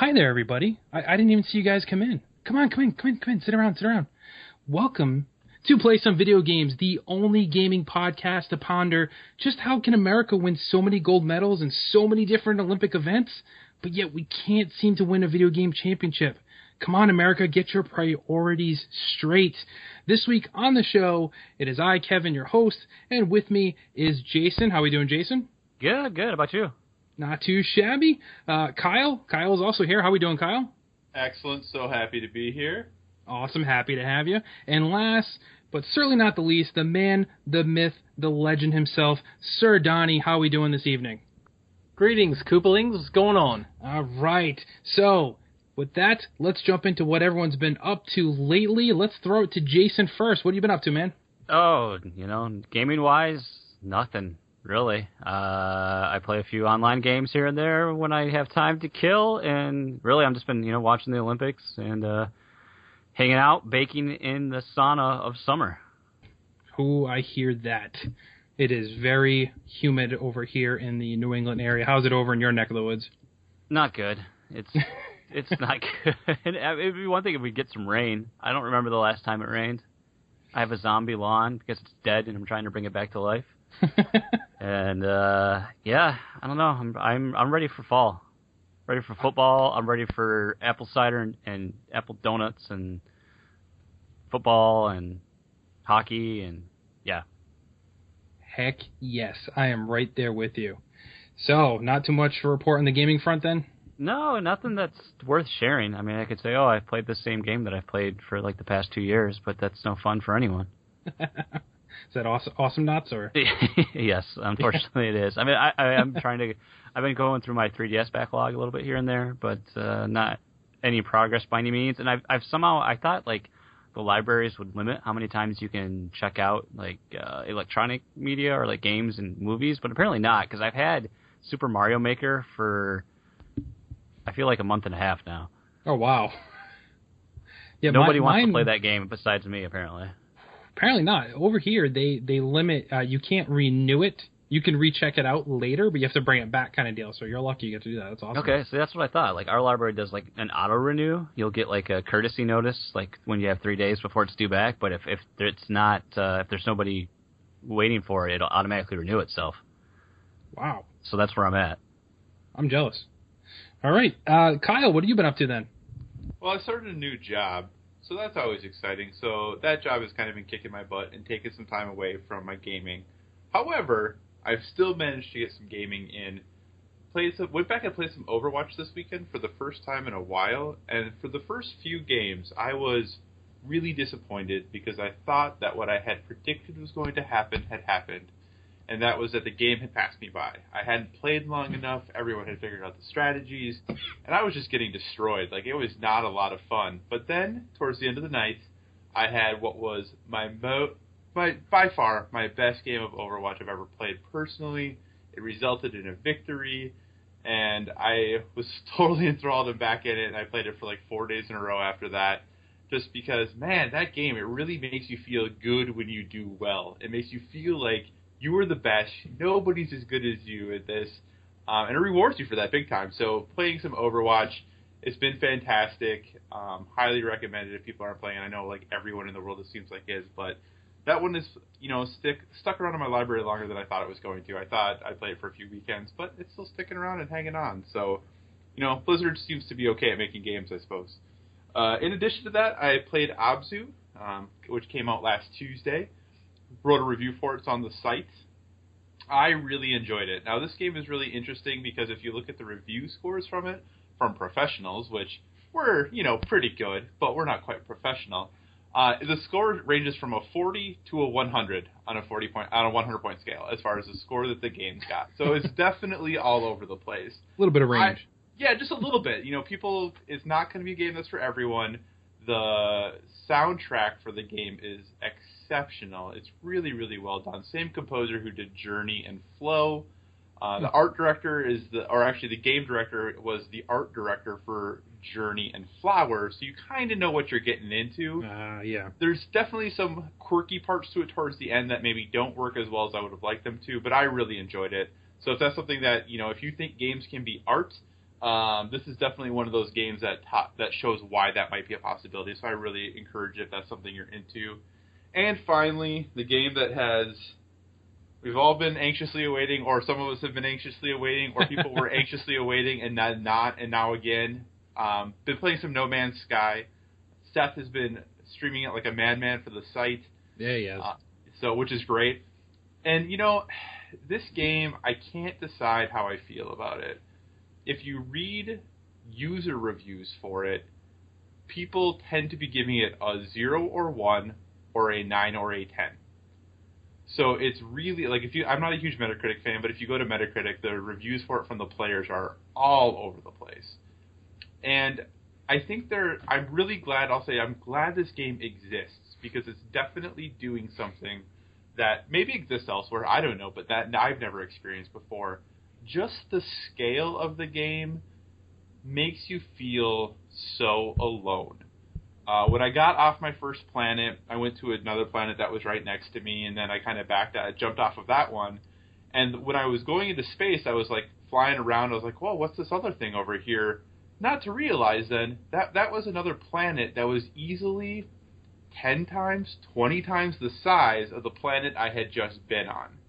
hi there, everybody. I didn't even see you guys come in. Come on. Sit around. Welcome to Play Some Video Games, the only gaming podcast to ponder just how can America win so many gold medals in so many different Olympic events, but yet we can't seem to win a video game championship. Come on, America, get your priorities straight. This week on the show, it is I, Kevin, your host, and with me is Jason. How we doing, Jason? Good. How about you? Not too shabby. Kyle is also here. How we doing, Kyle? Excellent. So happy to be here. Awesome. Happy to have you. And last, but certainly not the least, the man, the myth, the legend himself, Sir Donnie. How we doing this evening? Greetings, Koopalings. What's going on? All right. So, with that, let's jump into what everyone's been up to lately. Let's throw it to Jason first. What have you been up to, man? Oh, gaming-wise, nothing, really. I play a few online games here and there when I have time to kill, and really I've just been, watching the Olympics and hanging out, baking in the sauna of summer. Ooh, I hear that. It is very humid over here in the New England area. How's it over in your neck of the woods? Not good. It's not good. It'd be one thing if we get some rain. I don't remember the last time it rained. I have a zombie lawn because it's dead and I'm trying to bring it back to life. And I don't know. I'm ready for fall. Ready for football. I'm ready for apple cider and apple donuts and football and hockey and yeah. Heck yes, I am right there with you. So, not too much to report on the gaming front then? No, nothing that's worth sharing. I mean, I could say, I've played the same game that I've played for like the past 2 years, but that's no fun for anyone. Is that awesome knots or? Yes, unfortunately it is. I mean, I've been going through my 3DS backlog a little bit here and there, but not any progress by any means. And I thought like the libraries would limit how many times you can check out like electronic media or like games and movies, but apparently not, because I've had Super Mario Maker for I feel like a month and a half now. Oh, wow. Yeah, Nobody wants to play that game besides me, apparently. Apparently not. Over here, they limit, you can't renew it. You can recheck it out later, but you have to bring it back kind of deal. So you're lucky you get to do that. That's awesome. Okay, so that's what I thought. Like, our library does, like, an auto-renew. You'll get, like, a courtesy notice, like, when you have 3 days before it's due back. But if it's not, if there's nobody waiting for it, it'll automatically renew itself. Wow. So that's where I'm at. I'm jealous. All right. Kyle, what have you been up to then? Well, I started a new job, so that's always exciting. So that job has kind of been kicking my butt and taking some time away from my gaming. However, I've still managed to get some gaming in. Went back and played some Overwatch this weekend for the first time in a while, and for the first few games, I was really disappointed because I thought that what I had predicted was going to happen had happened. And that was that the game had passed me by. I hadn't played long enough, everyone had figured out the strategies, and I was just getting destroyed. Like, it was not a lot of fun. But then, towards the end of the night, I had what was by far my best game of Overwatch I've ever played personally. It resulted in a victory, and I was totally enthralled and back in it, and I played it for like 4 days in a row after that. Just because, man, that game, it really makes you feel good when you do well. It makes you feel like you are the best. Nobody's as good as you at this. And it rewards you for that big time. So playing some Overwatch, it's been fantastic. Highly recommended if people aren't playing. I know like everyone in the world, it seems like is. But that one is, stuck around in my library longer than I thought it was going to. I thought I'd play it for a few weekends, but it's still sticking around and hanging on. So, Blizzard seems to be okay at making games, I suppose. In addition to that, I played Abzu, which came out last Tuesday. Wrote a review for it. It's on the site. I really enjoyed it. Now, this game is really interesting because if you look at the review scores from it, from professionals, which we're, pretty good, but we're not quite professional, the score ranges from a 40 to a 100 on a 100-point scale as far as the score that the game's got. So it's definitely all over the place. A little bit of range. Yeah, just a little bit. It's not going to be a game that's for everyone. The soundtrack for the game is exceptional. It's really, really well done. Same composer who did Journey and Flow. The art director the game director was the art director for Journey and Flower, so you kind of know what you're getting into. Yeah. There's definitely some quirky parts to it towards the end that maybe don't work as well as I would have liked them to, but I really enjoyed it. So if that's something that, if you think games can be art, this is definitely one of those games that shows why that might be a possibility. So I really encourage it if that's something you're into. And finally, the game that we've all been anxiously awaiting, or some of us have been anxiously awaiting, or people were anxiously awaiting and now again. Been playing some No Man's Sky. Seth has been streaming it like a madman for the site. Yeah, he has. Which is great. And, this game, I can't decide how I feel about it. If you read user reviews for it, people tend to be giving it a 0 or 1 or a 9 or a 10. So it's really, like, I'm not a huge Metacritic fan, but if you go to Metacritic, the reviews for it from the players are all over the place. And I think I'm really glad, I'm glad this game exists, because it's definitely doing something that maybe exists elsewhere, I don't know, but that I've never experienced before. Just the scale of the game makes you feel so alone. When I got off my first planet, I went to another planet that was right next to me, and then I kind of jumped off of that one. And when I was going into space, I was like flying around. I was like, whoa, what's this other thing over here? Not to realize then that was another planet that was easily 10 times, 20 times the size of the planet I had just been on.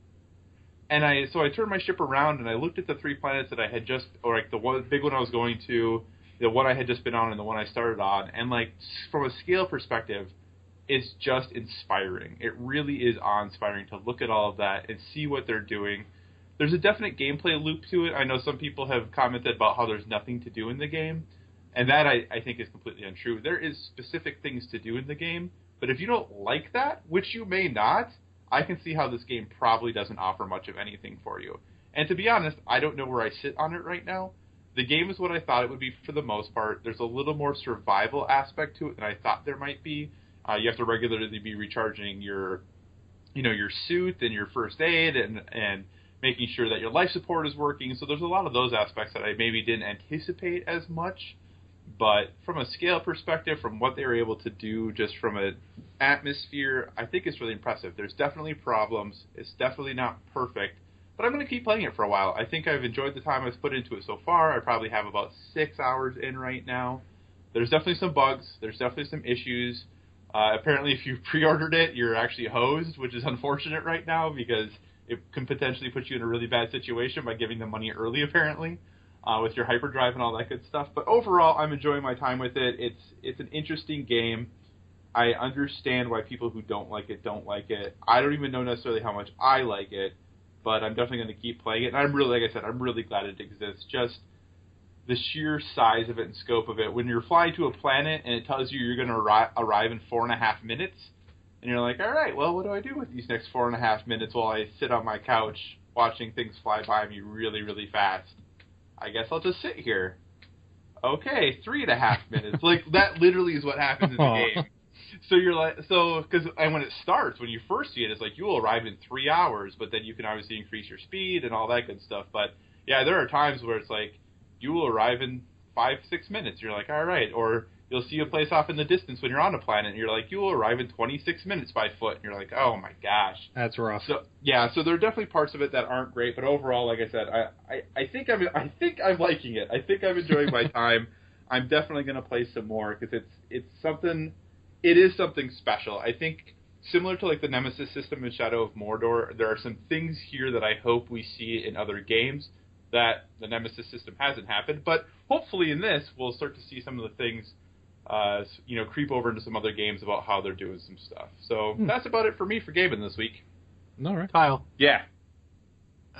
And so I turned my ship around and I looked at the 3 planets that I had the big one I was going to, the one I had just been on, and the one I started on. And like, from a scale perspective, it's just inspiring. It really is awe-inspiring to look at all of that and see what they're doing. There's a definite gameplay loop to it. I know some people have commented about how there's nothing to do in the game. And that, I think, is completely untrue. There is specific things to do in the game, but if you don't like that, which you may not, I can see how this game probably doesn't offer much of anything for you. And to be honest, I don't know where I sit on it right now. The game is what I thought it would be for the most part. There's a little more survival aspect to it than I thought there might be. You have to regularly be recharging your suit and your first aid and making sure that your life support is working. So there's a lot of those aspects that I maybe didn't anticipate as much. But from a scale perspective, from what they were able to do, just from an atmosphere, I think it's really impressive. There's definitely problems. It's definitely not perfect. But I'm going to keep playing it for a while. I think I've enjoyed the time I've put into it so far. I probably have about 6 hours in right now. There's definitely some bugs. There's definitely some issues. Apparently, if you pre-ordered it, you're actually hosed, which is unfortunate right now because it can potentially put you in a really bad situation by giving them money early, apparently. With your hyperdrive and all that good stuff. But overall, I'm enjoying my time with it. It's an interesting game. I understand why people who don't like it. I don't even know necessarily how much I like it, but I'm definitely going to keep playing it. And I'm really, like I said, I'm really glad it exists. Just the sheer size of it and scope of it. When you're flying to a planet and it tells you you're going to arrive in 4.5 minutes, and you're like, all right, well, what do I do with these next 4.5 minutes while I sit on my couch watching things fly by me really, really fast? I guess I'll just sit here. Okay, 3.5 minutes. Like, that literally is what happens in the game. So you're like, and when it starts, when you first see it, it's like, you will arrive in 3 hours, but then you can obviously increase your speed and all that good stuff. But yeah, there are times where it's like, you will arrive in 5-6 minutes. You're like, all right. Or you'll see a place off in the distance when you're on a planet, and you're like, you will arrive in 26 minutes by foot. And you're like, oh my gosh. That's rough. So yeah, so there are definitely parts of it that aren't great, but overall, like I said, I think I'm liking it. I think I'm enjoying my time. I'm definitely going to play some more because it is something special. I think similar to like the Nemesis system in Shadow of Mordor, there are some things here that I hope we see in other games that the Nemesis system hasn't happened, but hopefully in this we'll start to see some of the things creep over into some other games about how they're doing some stuff. So that's about it for me for gaming this week. All right. Kyle. Yeah.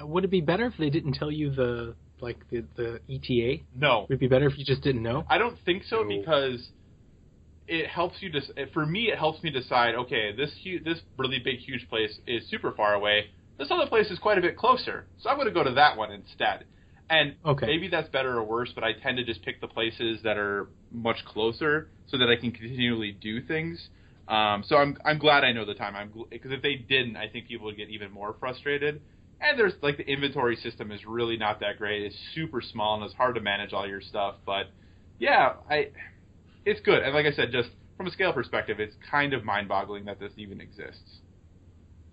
Would it be better if they didn't tell you the ETA? No. Would it be better if you just didn't know? I don't think so, because it helps you for me, it helps me decide, okay, this really big, huge place is super far away. This other place is quite a bit closer, so I'm going to go to that one instead. And maybe that's better or worse, but I tend to just pick the places that are much closer so that I can continually do things. So I'm glad I know the time. Because if they didn't, I think people would get even more frustrated. And there's like the inventory system is really not that great. It's super small and it's hard to manage all your stuff. But yeah, it's good. And like I said, just from a scale perspective, it's kind of mind-boggling that this even exists.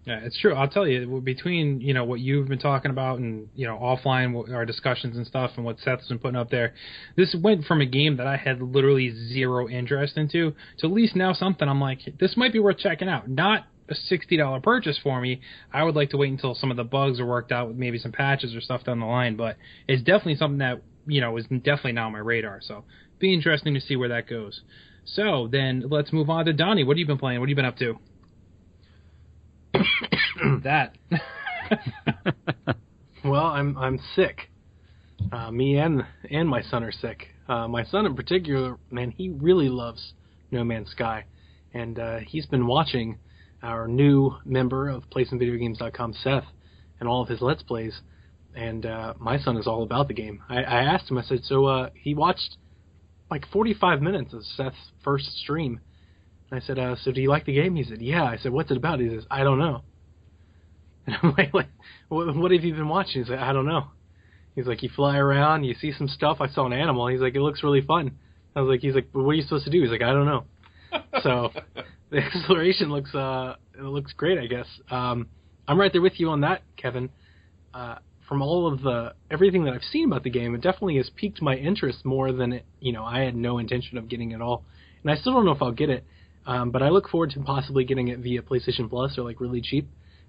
Yeah, it's true. I'll tell you, between, what you've been talking about and, offline, our discussions and stuff and what Seth's been putting up there, this went from a game that I had literally zero interest into to at least now something I'm like, this might be worth checking out. Not a $60 purchase for me. I would like to wait until some of the bugs are worked out with maybe some patches or stuff down the line, but it's definitely something that, is definitely now on my radar. So be interesting to see where that goes. So then let's move on to Donnie. What have you been playing? What have you been up to? That. Well, I'm sick. Me and my son are sick. My son in particular, man, he really loves No Man's Sky, and he's been watching our new member of PlayStationVideoGames.com, Seth, and all of his Let's Plays. And my son is all about the game. I asked him. I said, so he watched like 45 minutes of Seth's first stream. And I said, so do you like the game? He said, yeah. I said, what's it about? He says, I don't know. And I'm like what have you been watching? He's like, I don't know. He's like, you fly around, you see some stuff. I saw an animal. He's like, it looks really fun. He's like, but what are you supposed to do? He's like, I don't know. So the exploration looks great, I guess. I'm right there with you on that, Kevin. From all of everything that I've seen about the game, it definitely has piqued my interest more than it, I had no intention of getting it all. And I still don't know if I'll get it. But I look forward to possibly getting it via PlayStation Plus or like really cheap,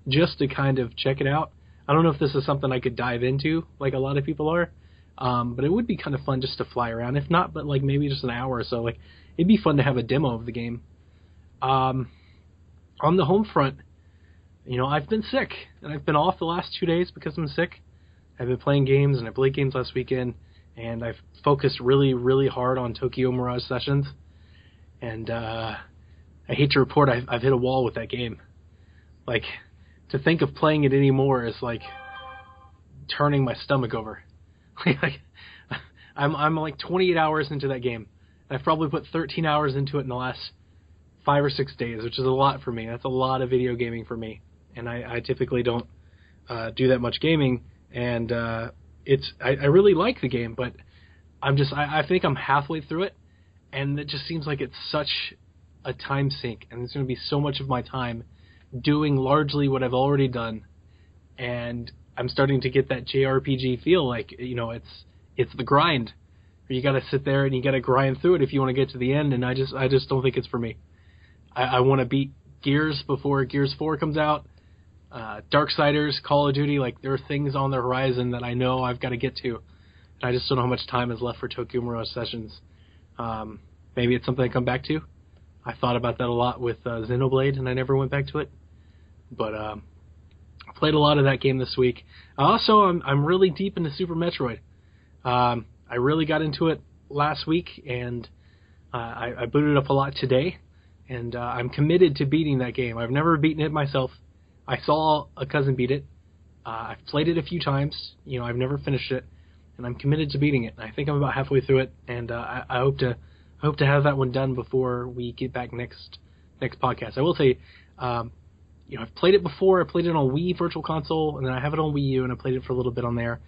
just to kind of check it out. I don't know if this is something I could dive into like a lot of people are, but it would be kind of fun just to fly around. If not, but like maybe just an hour or so. Like it'd be fun to have a demo of the game. On the home front, I've been sick and I've been off the last 2 days because I'm sick. I've been playing games and I played games last weekend, and I've focused really, really hard on Tokyo Mirage Sessions, and I hate to report I've hit a wall with that game. Like, to think of playing it anymore is like turning my stomach over. Like, I'm like 28 hours into that game. I've probably put 13 hours into it in the last 5 or 6 days, which is a lot for me. That's a lot of video gaming for me, and I typically don't do that much gaming. And I really like the game, but I think I'm halfway through it, and it just seems like it's such a time sink, and there's going to be so much of my time doing largely what I've already done, and I'm starting to get that JRPG feel, like, it's the grind. You got to sit there and you got to grind through it if you want to get to the end, and I just don't think it's for me. I want to beat Gears before Gears 4 comes out. Darksiders, Call of Duty, like there are things on the horizon that I know I've got to get to, and I just don't know how much time is left for Tokyo Mirage Sessions. Maybe it's something I come back to. I thought about that a lot with Xenoblade, and I never went back to it. But I played a lot of that game this week. Also, I'm really deep into Super Metroid. I really got into it last week, and I booted up a lot today, and I'm committed to beating that game. I've never beaten it myself. I saw a cousin beat it. I've played it a few times. I've never finished it, and I'm committed to beating it. I think I'm about halfway through it, and I hope to have that one done before we get back next podcast. I will say, I've played it before. I played it on Wii Virtual Console, and then I have it on Wii U, and I played it for a little bit on there.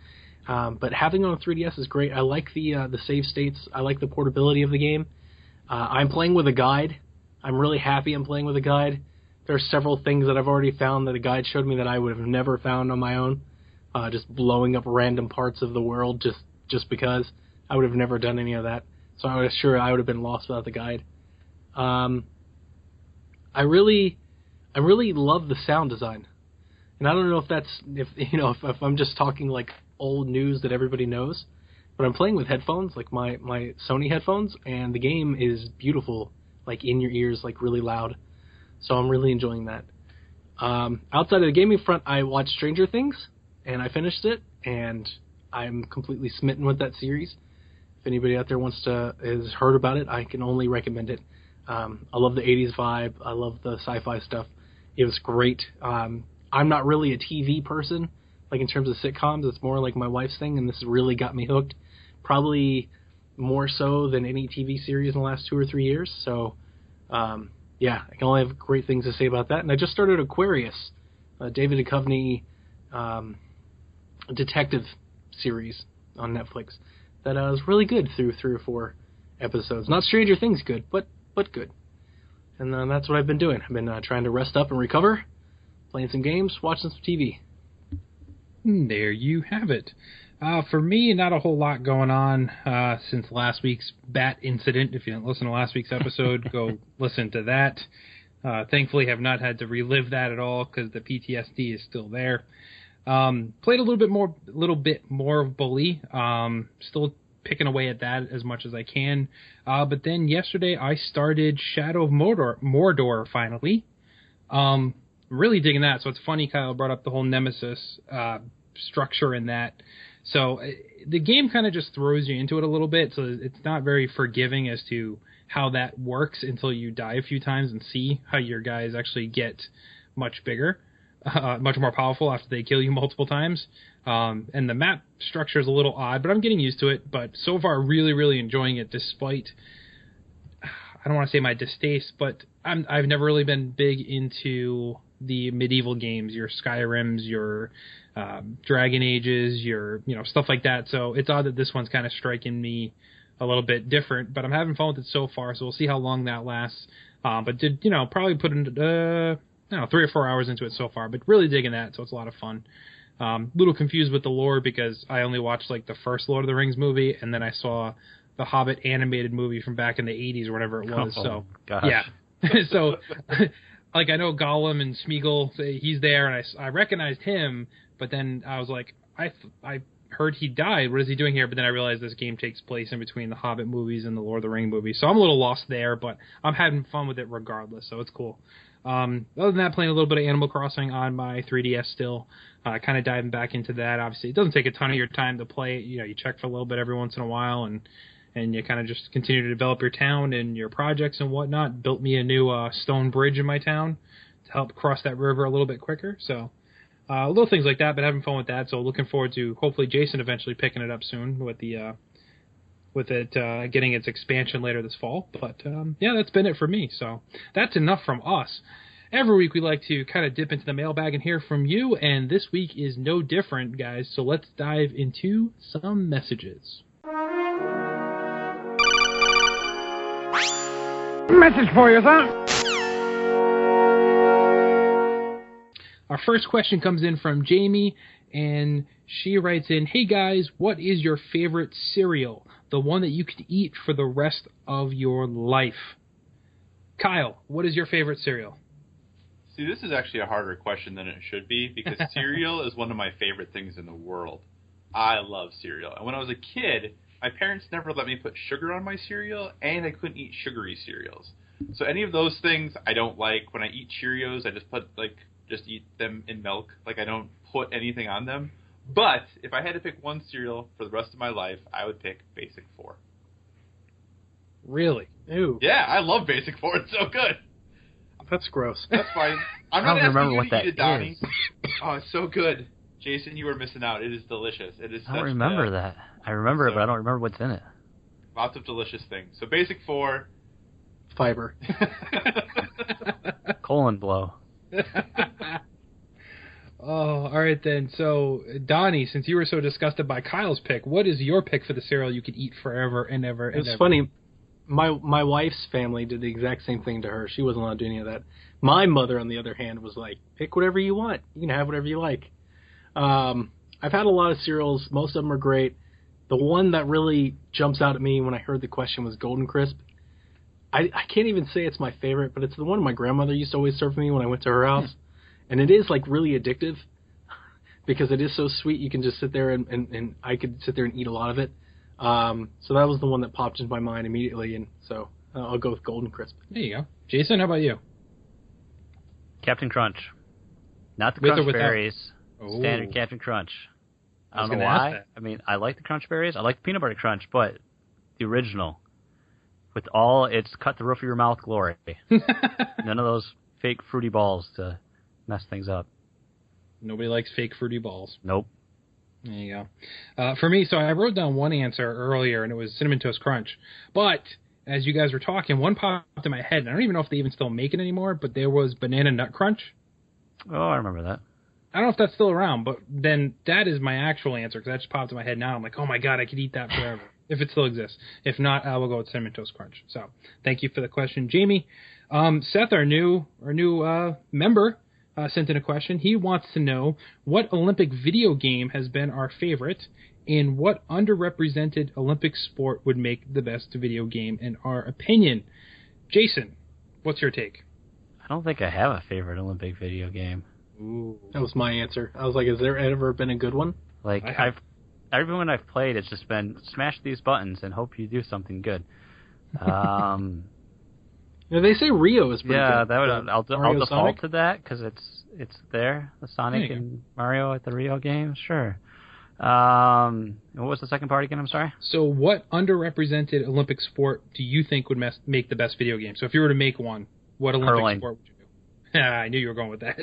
But having it on 3DS is great. I like the save states. I like the portability of the game. I'm playing with a guide. I'm really happy I'm playing with a guide. There are several things that I've already found that a guide showed me that I would have never found on my own. Just blowing up random parts of the world just because. I would have never done any of that. So I was sure I would have been lost without the guide. I really love the sound design. And I don't know if I'm just talking like old news that everybody knows, but I'm playing with headphones, like my Sony headphones, and the game is beautiful, like in your ears, like really loud. So I'm really enjoying that. Outside of the gaming front, I watched Stranger Things, and I finished it, and I'm completely smitten with that series. If anybody out there has heard about it, I can only recommend it. I love the 80s vibe. I love the sci-fi stuff. It was great. I'm not really a TV person, like in terms of sitcoms. It's more like my wife's thing, and this really got me hooked. Probably more so than any TV series in the last 2 or 3 years. So, yeah, I can only have great things to say about that. And I just started Aquarius, a David Duchovny detective series on Netflix that was really good through 3 or 4 episodes. Not Stranger Things good, but good. And that's what I've been doing. I've been trying to rest up and recover playing some games, watching some TV. There you have it. For me, not a whole lot going on since last week's bat incident. If you didn't listen to last week's episode, go listen to that. Thankfully, have not had to relive that at all because the PTSD is still there. Played a little bit more of Bully. Still picking away at that as much as I can. But then yesterday, I started Shadow of Mordor finally. Really digging that. So it's funny Kyle brought up the whole Nemesis structure in that. So the game kind of just throws you into it a little bit. So it's not very forgiving as to how that works until you die a few times and see how your guys actually get much bigger, much more powerful after they kill you multiple times. And the map structure is a little odd, but I'm getting used to it. But so far, really, really enjoying it despite, I don't want to say my distaste, but I've never really been big into the medieval games, your Skyrims, your Dragon Ages, your stuff like that. So it's odd that this one's kind of striking me a little bit different, but I'm having fun with it so far. So we'll see how long that lasts. But did probably put in 3 or 4 hours into it so far, but really digging that. So it's a lot of fun. Little confused with the lore because I only watched like the first Lord of the Rings movie, and then I saw the Hobbit animated movie from back in the 80s or whatever it was. So gosh. Yeah. So like I know Gollum and Smeagol, he's there, and I recognized him, but then I was like, I heard he died. What is he doing here? But then I realized this game takes place in between the Hobbit movies and the Lord of the Rings movies, so I'm a little lost there, but I'm having fun with it regardless, so it's cool. Other than that, playing a little bit of Animal Crossing on my 3DS still, kind of diving back into that. Obviously, it doesn't take a ton of your time to play it. You check for a little bit every once in a while, and you kind of just continue to develop your town and your projects and whatnot. Built me a new stone bridge in my town to help cross that river a little bit quicker. So little things like that, but having fun with that. So looking forward to hopefully Jason eventually picking it up soon with it getting its expansion later this fall. But yeah, that's been it for me. So that's enough from us. Every week we like to kind of dip into the mailbag and hear from you, and this week is no different, guys. So let's dive into some messages. Message for you, sir. Our first question comes in from Jamie, and she writes in, "Hey guys, what is your favorite cereal? The one that you could eat for the rest of your life." Kyle, what is your favorite cereal? See, this is actually a harder question than it should be because cereal is one of my favorite things in the world. I love cereal. And when I was a kid, my parents never let me put sugar on my cereal, and I couldn't eat sugary cereals. So any of those things I don't like. When I eat Cheerios, I just eat them in milk. Like, I don't put anything on them. But if I had to pick one cereal for the rest of my life, I would pick Basic 4. Really? Ew. Yeah, I love Basic 4. It's so good. That's gross. That's fine. I'm I not don't asking remember you what to that eat it, Donnie. is. Oh, it's so good. Jason, you were missing out. It is delicious. It is. I don't remember that. I remember it, but I don't remember what's in it. Lots of delicious things. So Basic 4. Fiber. Colon blow. Oh, all right then. So, Donnie, since you were so disgusted by Kyle's pick, what is your pick for the cereal you could eat forever and ever and ever? It's funny. My wife's family did the exact same thing to her. She wasn't allowed to do any of that. My mother, on the other hand, was like, pick whatever you want. You can have whatever you like. I've had a lot of cereals. Most of them are great. The one that really jumps out at me when I heard the question was Golden Crisp. I can't even say it's my favorite, but it's the one my grandmother used to always serve me when I went to her house. And it is, like, really addictive because it is so sweet. You can just sit there and I could sit there and eat a lot of it. So that was the one that popped into my mind immediately, and so I'll go with Golden Crisp. There you go. Jason, how about you? Captain Crunch. Not the With or Crunch without? Berries. Oh. Standard Captain Crunch. I was don't know gonna ask why. that. I mean, I like the Crunch Berries. I like the Peanut Butter Crunch, but the original. With all its cut the roof of your mouth glory. None of those fake fruity balls to mess things up. Nobody likes fake fruity balls. Nope. There you go. For me, so I wrote down one answer earlier, and it was Cinnamon Toast Crunch. But as you guys were talking, one popped in my head, and I don't even know if they even still make it anymore, but there was Banana Nut Crunch. Oh, I remember that. I don't know if that's still around, but then that is my actual answer, because that just popped in my head now. I'm like, oh my god, I could eat that forever, if it still exists. If not, I will go with Cinnamon Toast Crunch. So, thank you for the question, Jamie. Seth, our new member, sent in a question. He wants to know what Olympic video game has been our favorite, and what underrepresented Olympic sport would make the best video game in our opinion. Jason, what's your take? I don't think I have a favorite Olympic video game. Ooh. That was my answer. I was like, has there ever been a good one? Like, everyone I've played, it's just been smash these buttons and hope you do something good. They say Rio is pretty good. Yeah, I'll default Sonic? to that because it's there. The Sonic and Mario at the Rio game, sure. What was the second part again? I'm sorry. So, what underrepresented Olympic sport do you think would make the best video game? So, if you were to make one, what Olympic sport would you do? I knew you were going with that.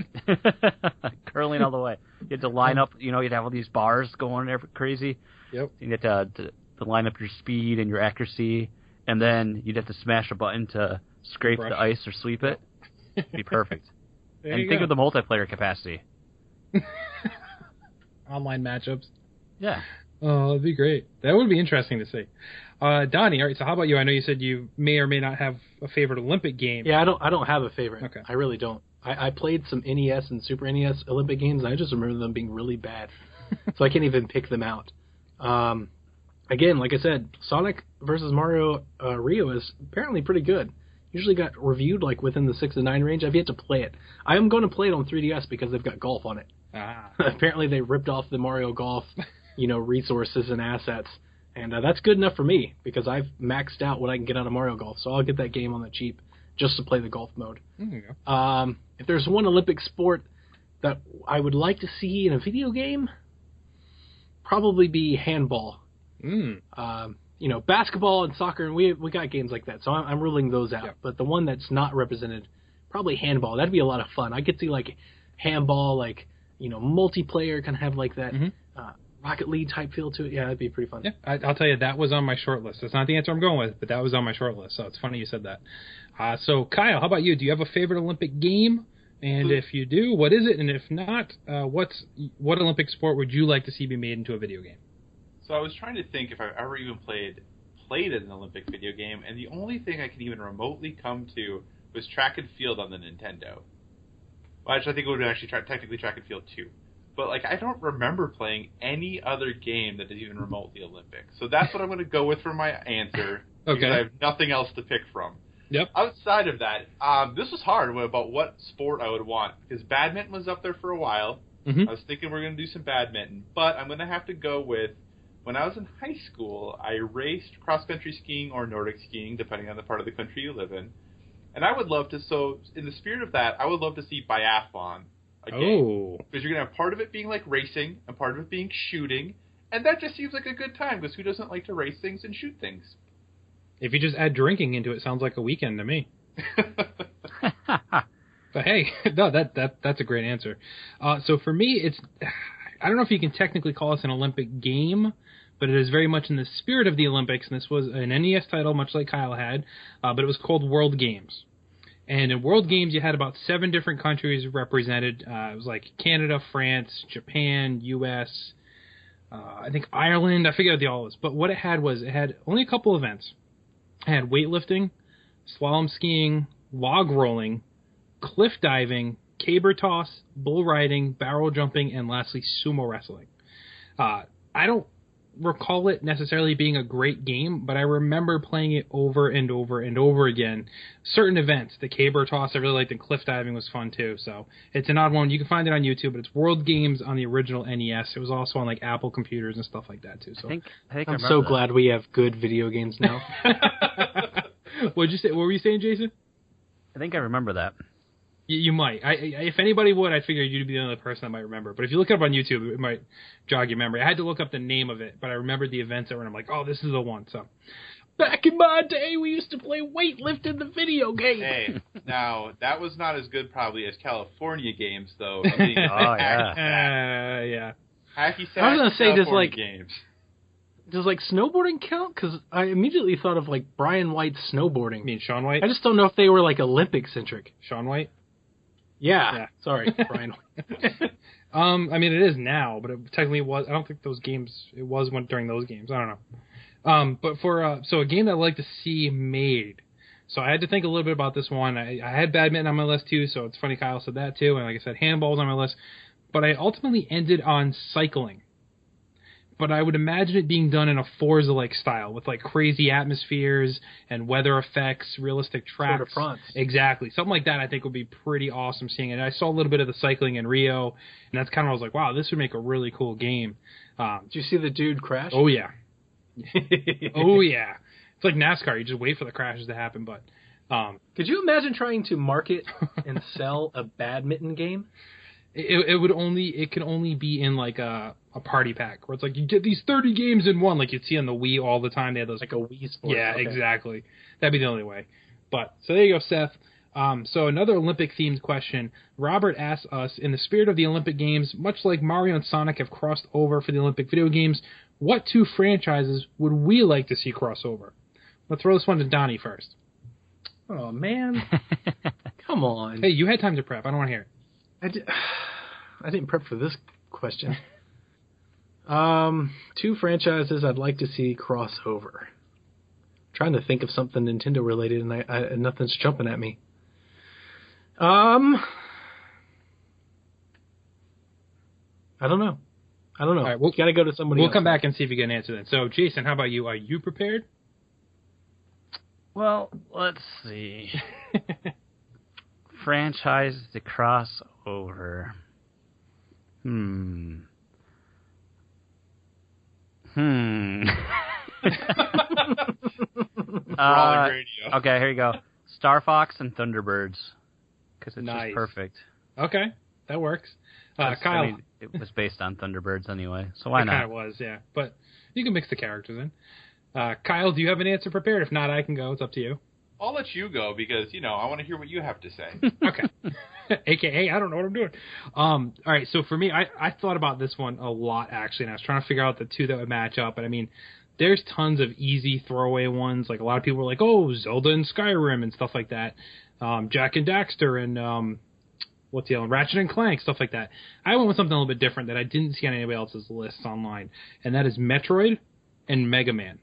Curling all the way. You had to line up. You'd have all these bars going there crazy. Yep. You had to line up your speed and your accuracy, and then you'd have to smash a button to scrape the ice or sweep it. It'd be perfect. And think of the multiplayer capacity. Online matchups. Yeah. Oh, that'd be great. That would be interesting to see. Donnie, all right, so how about you? I know you said you may or may not have a favorite Olympic game. Yeah, I don't have a favorite. Okay. I really don't. I played some NES and Super NES Olympic games, and I just remember them being really bad. So I can't even pick them out. Again, like I said, Sonic versus Mario Rio is apparently pretty good. Usually got reviewed like within the 6 to 9 range. I've yet to play it. I am going to play it on 3DS because they've got golf on it. Apparently they ripped off the Mario Golf, resources and assets. And that's good enough for me because I've maxed out what I can get out of Mario Golf. So I'll get that game on the cheap just to play the golf mode. There you go. If there's one Olympic sport that I would like to see in a video game, probably be handball. Basketball and soccer, and we got games like that. So I'm ruling those out. Yeah. But the one that's not represented, probably handball. That'd be a lot of fun. I could see like handball, like multiplayer, kind of have like that Rocket League type feel to it. Yeah, that'd be pretty fun. Yeah, I'll tell you, that was on my short list. That's not the answer I'm going with, but that was on my short list. So it's funny you said that. So Kyle, how about you? Do you have a favorite Olympic game? And if you do, what is it? And if not, what Olympic sport would you like to see be made into a video game? So I was trying to think if I've ever even played an Olympic video game, and the only thing I can even remotely come to was track and field on the Nintendo. Well, actually, I think it would actually technically track and field too. But I don't remember playing any other game that is even remotely Olympic. So that's what I'm going to go with for my answer. Okay. Because I have nothing else to pick from. Yep. Outside of that, this was hard about what sport I would want, because badminton was up there for a while. Mm-hmm. I was thinking we're going to do some badminton, but I'm going to have to go with, when I was in high school, I raced cross-country skiing or Nordic skiing, depending on the part of the country you live in. And I would love to, so in the spirit of that, I would love to see biathlon again. Because you're going to have part of it being like racing and part of it being shooting, and that just seems like a good time, because who doesn't like to race things and shoot things? If you just add drinking into it, sounds like a weekend to me. But hey, no, that's a great answer. So for me, it's, I don't know if you can technically call this an Olympic game, but it is very much in the spirit of the Olympics, and this was an NES title, much like Kyle had, but it was called World Games. And in World Games, you had about 7 different countries represented. It was like Canada, France, Japan, U.S., I think Ireland. I forget what the all was. But what it had was, it had only a couple events. It had weightlifting, slalom skiing, log rolling, cliff diving, caber toss, bull riding, barrel jumping, and lastly, sumo wrestling. I don't recall it necessarily being a great game, but I remember playing it over and over and over again. Certain events, the caber toss I really liked, and cliff diving was fun too. So it's an odd one. You can find it on YouTube, but it's World Games on the original NES. It was also on like Apple computers and stuff like that too. So I think I'm so glad we have good video games now. What'd you say? What were you saying, Jason? I think I remember that. You might. If anybody would, I figured you'd be the only person that might remember. But if you look it up on YouTube, it might jog your memory. I had to look up the name of it, but I remembered the events that were, and I'm like, oh, this is the one. So, back in my day, we used to play weightlifting the video game. Hey, now, that was not as good probably as California games, though. I mean, yeah. Hacky sack, I was gonna say, California games. Does snowboarding count? Because I immediately thought of Brian White's snowboarding. You mean Shaun White? I just don't know if they were Olympic centric. Shaun White? Yeah. Sorry, Brian White. I mean, it is now, but it technically was. I don't think those games. It was during those games. I don't know. But for so a game that I'd like to see made. So I had to think a little bit about this one. I had badminton on my list too, so it's funny Kyle said that too. And like I said, handball's on my list. But I ultimately ended on cycling. But I would imagine it being done in a Forza-like style with like crazy atmospheres and weather effects, realistic tracks. Tour de France. Exactly. Something like that I think would be pretty awesome seeing it. I saw a little bit of the cycling in Rio, and that's kind of I was like, wow, this would make a really cool game. Did you see the dude crash? Oh, yeah. Oh, yeah. It's like NASCAR. You just wait for the crashes to happen. But could you imagine trying to market and sell a badminton game? It can only be in like a party pack where it's like you get these 30 games in one, like you'd see on the Wii all the time. They had those like a Wii Sports. Yeah, okay. Exactly. That'd be the only way. But so there you go, Seth. So another Olympic themed question. Robert asks us, in the spirit of the Olympic Games, much like Mario and Sonic have crossed over for the Olympic video games, what two franchises would we like to see cross over? Let's throw this one to Donnie first. Oh man, come on. Hey, you had time to prep. I don't want to hear it. I didn't prep for this question. Two franchises I'd like to see cross over. I'm trying to think of something Nintendo related, and nothing's jumping at me. I don't know. All right, we'll got to go to somebody. We'll else. come back and see if you get an answer then. So, Jason, how about you? Are you prepared? Well, let's see. Franchise to cross over. Brawling Radio. Okay, here you go. Star Fox and Thunderbirds. Because it's Nice. just perfect. Okay, that works. Kyle. I mean, it was based on Thunderbirds anyway, so why It not? kind of was, yeah. But you can mix the characters in. Kyle, do you have an answer prepared? If not, I can go. It's up to you. I'll let you go because, I want to hear what you have to say. Okay. AKA, I don't know what I'm doing. All right, so for me, I thought about this one a lot, actually, and I was trying to figure out the two that would match up. And, I mean, there's tons of easy throwaway ones. Like, a lot of people were like, oh, Zelda and Skyrim and stuff like that. Jack and Daxter and, what's the other one? Ratchet and Clank, stuff like that. I went with something a little bit different that I didn't see on anybody else's lists online, and that is Metroid and Mega Man.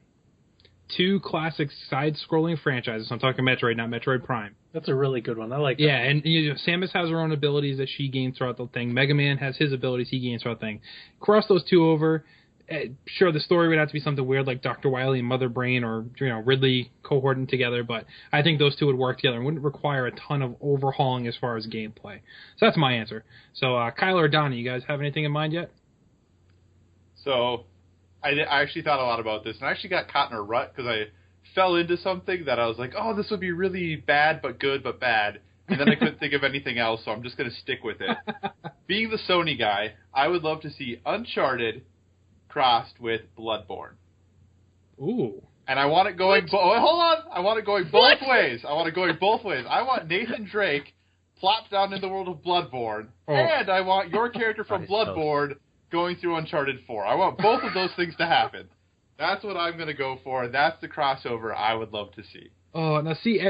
Two classic side-scrolling franchises. I'm talking Metroid, not Metroid Prime. That's a really good one. I like that. Yeah, and Samus has her own abilities that she gains throughout the thing. Mega Man has his abilities he gains throughout the thing. Cross those two over. Sure, the story would have to be something weird like Dr. Wily and Mother Brain or Ridley cohorting together, but I think those two would work together and wouldn't require a ton of overhauling as far as gameplay. So that's my answer. So Kyle or Donnie, you guys have anything in mind yet? So I actually thought a lot about this, and I actually got caught in a rut because I fell into something that I was like, oh, this would be really bad but good but bad. And then I couldn't think of anything else, so I'm just going to stick with it. Being the Sony guy, I would love to see Uncharted crossed with Bloodborne. Ooh. And I want it going... hold on! I want it going both ways. I want Nathan Drake plopped down in the world of Bloodborne, and I want your character from Bloodborne going through Uncharted 4. I want both of those things to happen. That's what I'm going to go for. That's the crossover I would love to see. Oh, now see,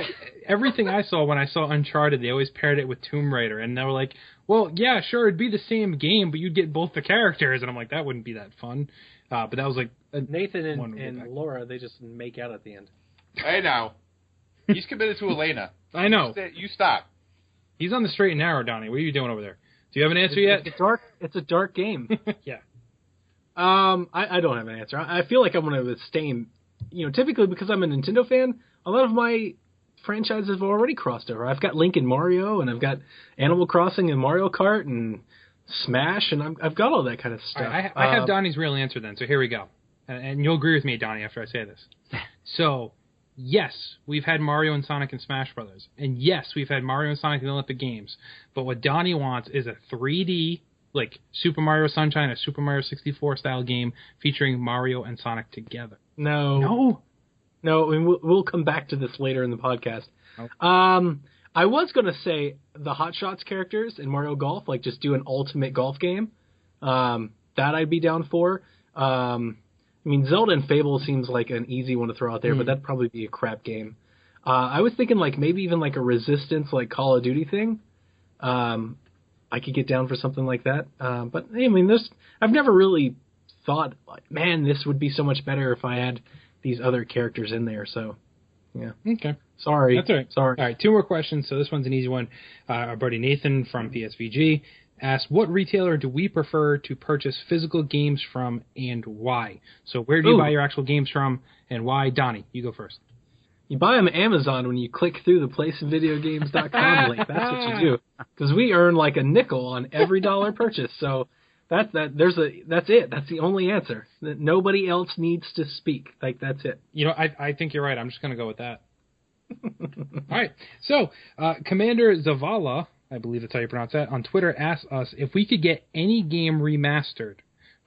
everything I saw when I saw Uncharted, they always paired it with Tomb Raider, and they were like, well, yeah, sure, it'd be the same game, but you'd get both the characters, and I'm like, that wouldn't be that fun. But that was like... Nathan and Laura, they just make out at the end. Hey, now. He's committed to Elena. I know. You stop. He's on the straight and narrow, Donnie. What are you doing over there? Do you have an answer yet? It's a dark game. Yeah. I don't have an answer. I feel like I'm going to abstain. Typically because I'm a Nintendo fan, a lot of my franchises have already crossed over. I've got Link and Mario, and I've got Animal Crossing and Mario Kart and Smash, and I've got all that kind of stuff. Right, I have Donnie's real answer then, so here we go. And you'll agree with me, Donnie, after I say this. So, yes, we've had Mario and Sonic and Smash Brothers. And yes, we've had Mario and Sonic in the Olympic Games. But what Donnie wants is a 3D, like Super Mario Sunshine, a Super Mario 64 style game featuring Mario and Sonic together. No, I mean, we'll come back to this later in the podcast. Okay. I was going to say the Hot Shots characters in Mario Golf, like just do an ultimate golf game. That I'd be down for. I mean, Zelda and Fable seems like an easy one to throw out there, but that'd probably be a crap game. I was thinking like maybe even like a Resistance, like Call of Duty thing. I could get down for something like that. But I mean, I've never really thought like, man, this would be so much better if I had these other characters in there. So, Yeah. Okay. Sorry. That's all right. Sorry. All right, 2 more questions. So this one's an easy one. Our buddy Nathan from PSVG asked, what retailer do we prefer to purchase physical games from and why? So where do you buy your actual games from and why? Donnie, you go first. You buy them Amazon when you click through the PlaySomeVideoGames.com link. That's what you do. Because we earn like a nickel on every dollar purchase. So that's it. That's the only answer. Nobody else needs to speak. Like, that's it. You know, I think you're right. I'm just going to go with that. All right. So, Commander Zavala, I believe that's how you pronounce that, on Twitter asked us if we could get any game remastered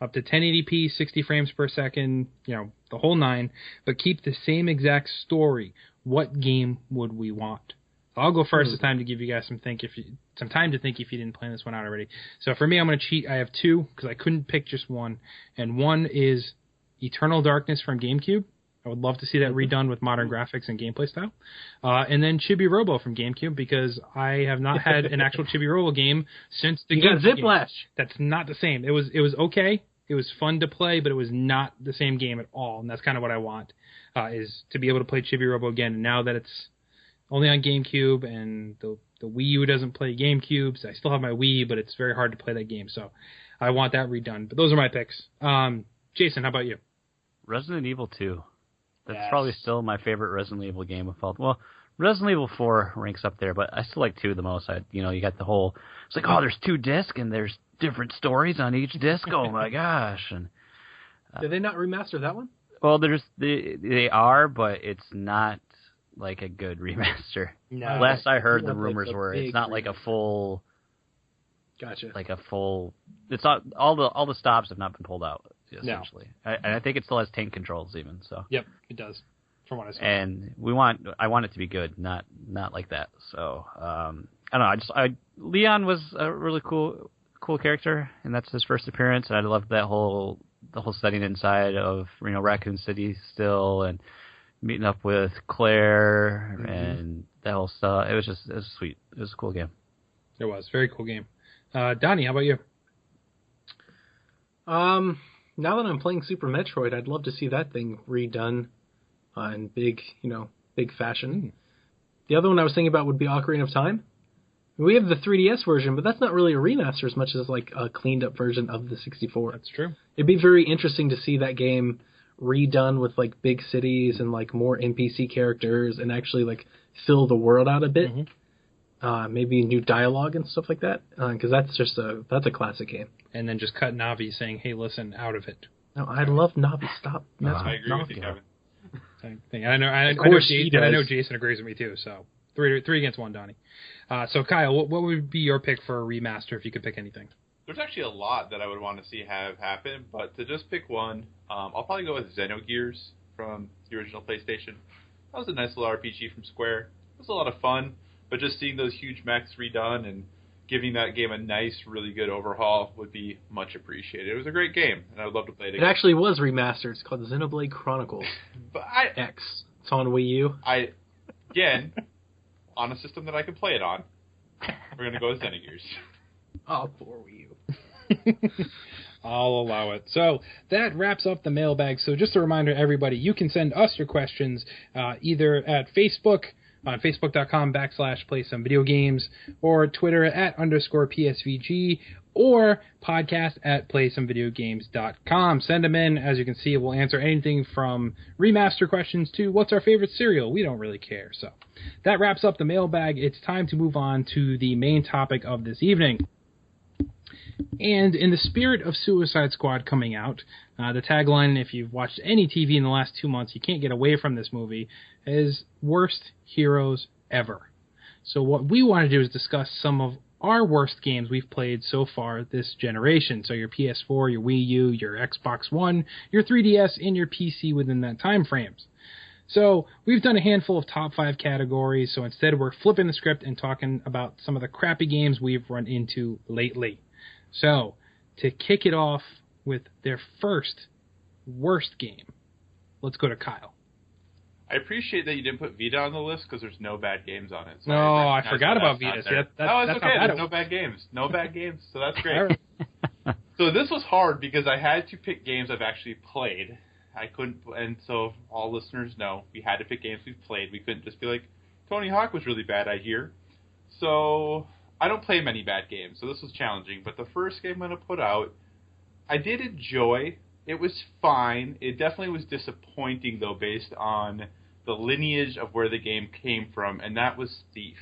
up to 1080p, 60 frames per second, you know, the whole 9, but keep the same exact story. What game would we want? I'll go first this time to give you guys some time to think if you didn't plan this one out already. So for me, I'm going to cheat. I have 2 because I couldn't pick just one, and one is Eternal Darkness from GameCube. I would love to see that redone with modern graphics and gameplay style. And then Chibi Robo from GameCube, because I have not had an actual Chibi Robo game since the GameCube. You got Ziplash. That's not the same. It was okay. It was fun to play, but it was not the same game at all. And that's kind of what I want, is to be able to play Chibi Robo again. And now that it's only on GameCube and the Wii U doesn't play GameCubes, I still have my Wii, but it's very hard to play that game. So I want that redone. But those are my picks. Jason, how about you? Resident Evil 2. That's probably still my favorite Resident Evil game of all. Well, Resident Evil 4 ranks up there, but I still like 2 the most. You got the whole, it's like, oh, there's 2 discs and there's different stories on each disc. Oh my gosh! And did they not remaster that one? Well, they are, but it's not like a good remaster. No. Last I heard, the rumors were it's not like a full. Gotcha. Like a full. It's not all the stops have not been pulled out. Essentially, no. And I think it still has tank controls even. So. Yep, it does. From what I saw. And I want it to be good, not like that. So I don't know. Leon was a really cool character, and that's his first appearance. And I loved the whole setting inside of Raccoon City still, and meeting up with Claire and that whole stuff. It was sweet. It was a cool game. It was very cool game. Donnie, how about you? Now that I'm playing Super Metroid, I'd love to see that thing redone in big fashion. The other one I was thinking about would be Ocarina of Time. We have the 3DS version, but that's not really a remaster as much as like a cleaned up version of the 64. That's true. It'd be very interesting to see that game redone with like big cities and like more NPC characters and actually like fill the world out a bit. Maybe new dialogue and stuff like that, because that's a classic game. And then just cut Navi saying, "Hey, listen, out of it." No, I love Navi. Stop. I agree with you, Kevin. I know Jason agrees with me too. So three against one, Donnie. So Kyle, what would be your pick for a remaster if you could pick anything? There's actually a lot that I would want to see have happen, but to just pick one, I'll probably go with Xenogears from the original PlayStation. That was a nice little RPG from Square. It was a lot of fun, but just seeing those huge mechs redone and giving that game a nice, really good overhaul would be much appreciated. It was a great game, and I would love to play it again. It actually was remastered. It's called Xenoblade Chronicles X. It's on Wii U. Again, on a system that I can play it on, we're going to go with Xenogears. Oh, poor Wii U. I'll allow it. So that wraps up the mailbag. So just a reminder, everybody, you can send us your questions either at Facebook, on facebook.com/playsomevideogames, or Twitter @_PSVG, or podcast @playsomevideogames.com. Send them in. As you can see, we'll answer anything from remaster questions to what's our favorite cereal. We don't really care. So that wraps up the mailbag. It's time to move on to the main topic of this evening. And in the spirit of Suicide Squad coming out, the tagline, if you've watched any TV in the last 2 months, you can't get away from this movie, is Worst Heroes Ever. So what we want to do is discuss some of our worst games we've played so far this generation. So your PS4, your Wii U, your Xbox One, your 3DS, and your PC within that time frames. So we've done a handful of top 5 categories, so instead we're flipping the script and talking about some of the crappy games we've run into lately. So, to kick it off with their first worst game, let's go to Kyle. I appreciate that you didn't put Vita on the list because there's no bad games on it. So no, I forgot about Vita. No, it's okay. There's no bad games. No bad games, so that's great. So this was hard because I had to pick games I've actually played. I couldn't, and so all listeners know, we had to pick games we've played. We couldn't just be like, Tony Hawk was really bad, I hear. So I don't play many bad games, so this was challenging. But the first game I'm going to put out, I did enjoy. It was fine. It definitely was disappointing, though, based on the lineage of where the game came from, and that was Thief.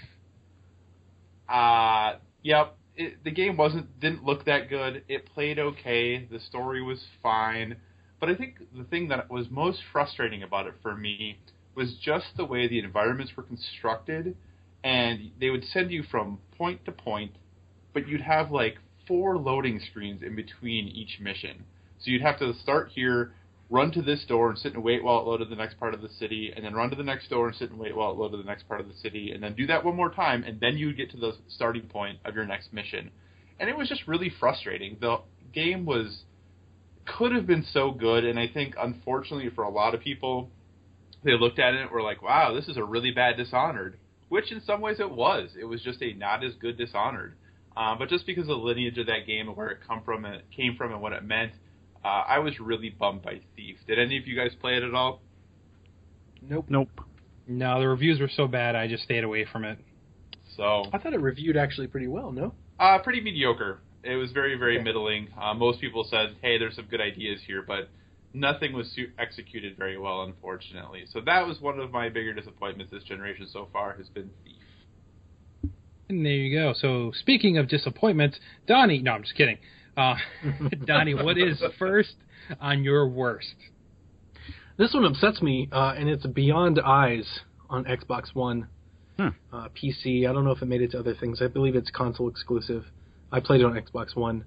Yep, the game didn't look that good. It played okay. The story was fine. But I think the thing that was most frustrating about it for me was just the way the environments were constructed, and they would send you from point to point, but you'd have like 4 loading screens in between each mission. So you'd have to start here, run to this door and sit and wait while it loaded the next part of the city, and then run to the next door and sit and wait while it loaded the next part of the city, and then do that one more time, and then you would get to the starting point of your next mission. And it was just really frustrating. The game could have been so good, and I think, unfortunately for a lot of people, they looked at it and were like, wow, this is a really bad Dishonored, which in some ways it was. It was just a not as good Dishonored. But just because of the lineage of that game and where it came from and what it meant, I was really bummed by Thief. Did any of you guys play it at all? Nope. No, the reviews were so bad I just stayed away from it. So I thought it reviewed actually pretty well, no? Pretty mediocre. It was very, very middling. Most people said, hey, there's some good ideas here, but nothing was executed very well, unfortunately. So that was one of my bigger disappointments this generation so far, has been Thief. And there you go. So speaking of disappointments, Donnie, no, I'm just kidding. Donnie, what is first on your worst? This one upsets me, and it's Beyond Eyes on Xbox One, PC. I don't know if it made it to other things. I believe it's console exclusive. I played it on Xbox One.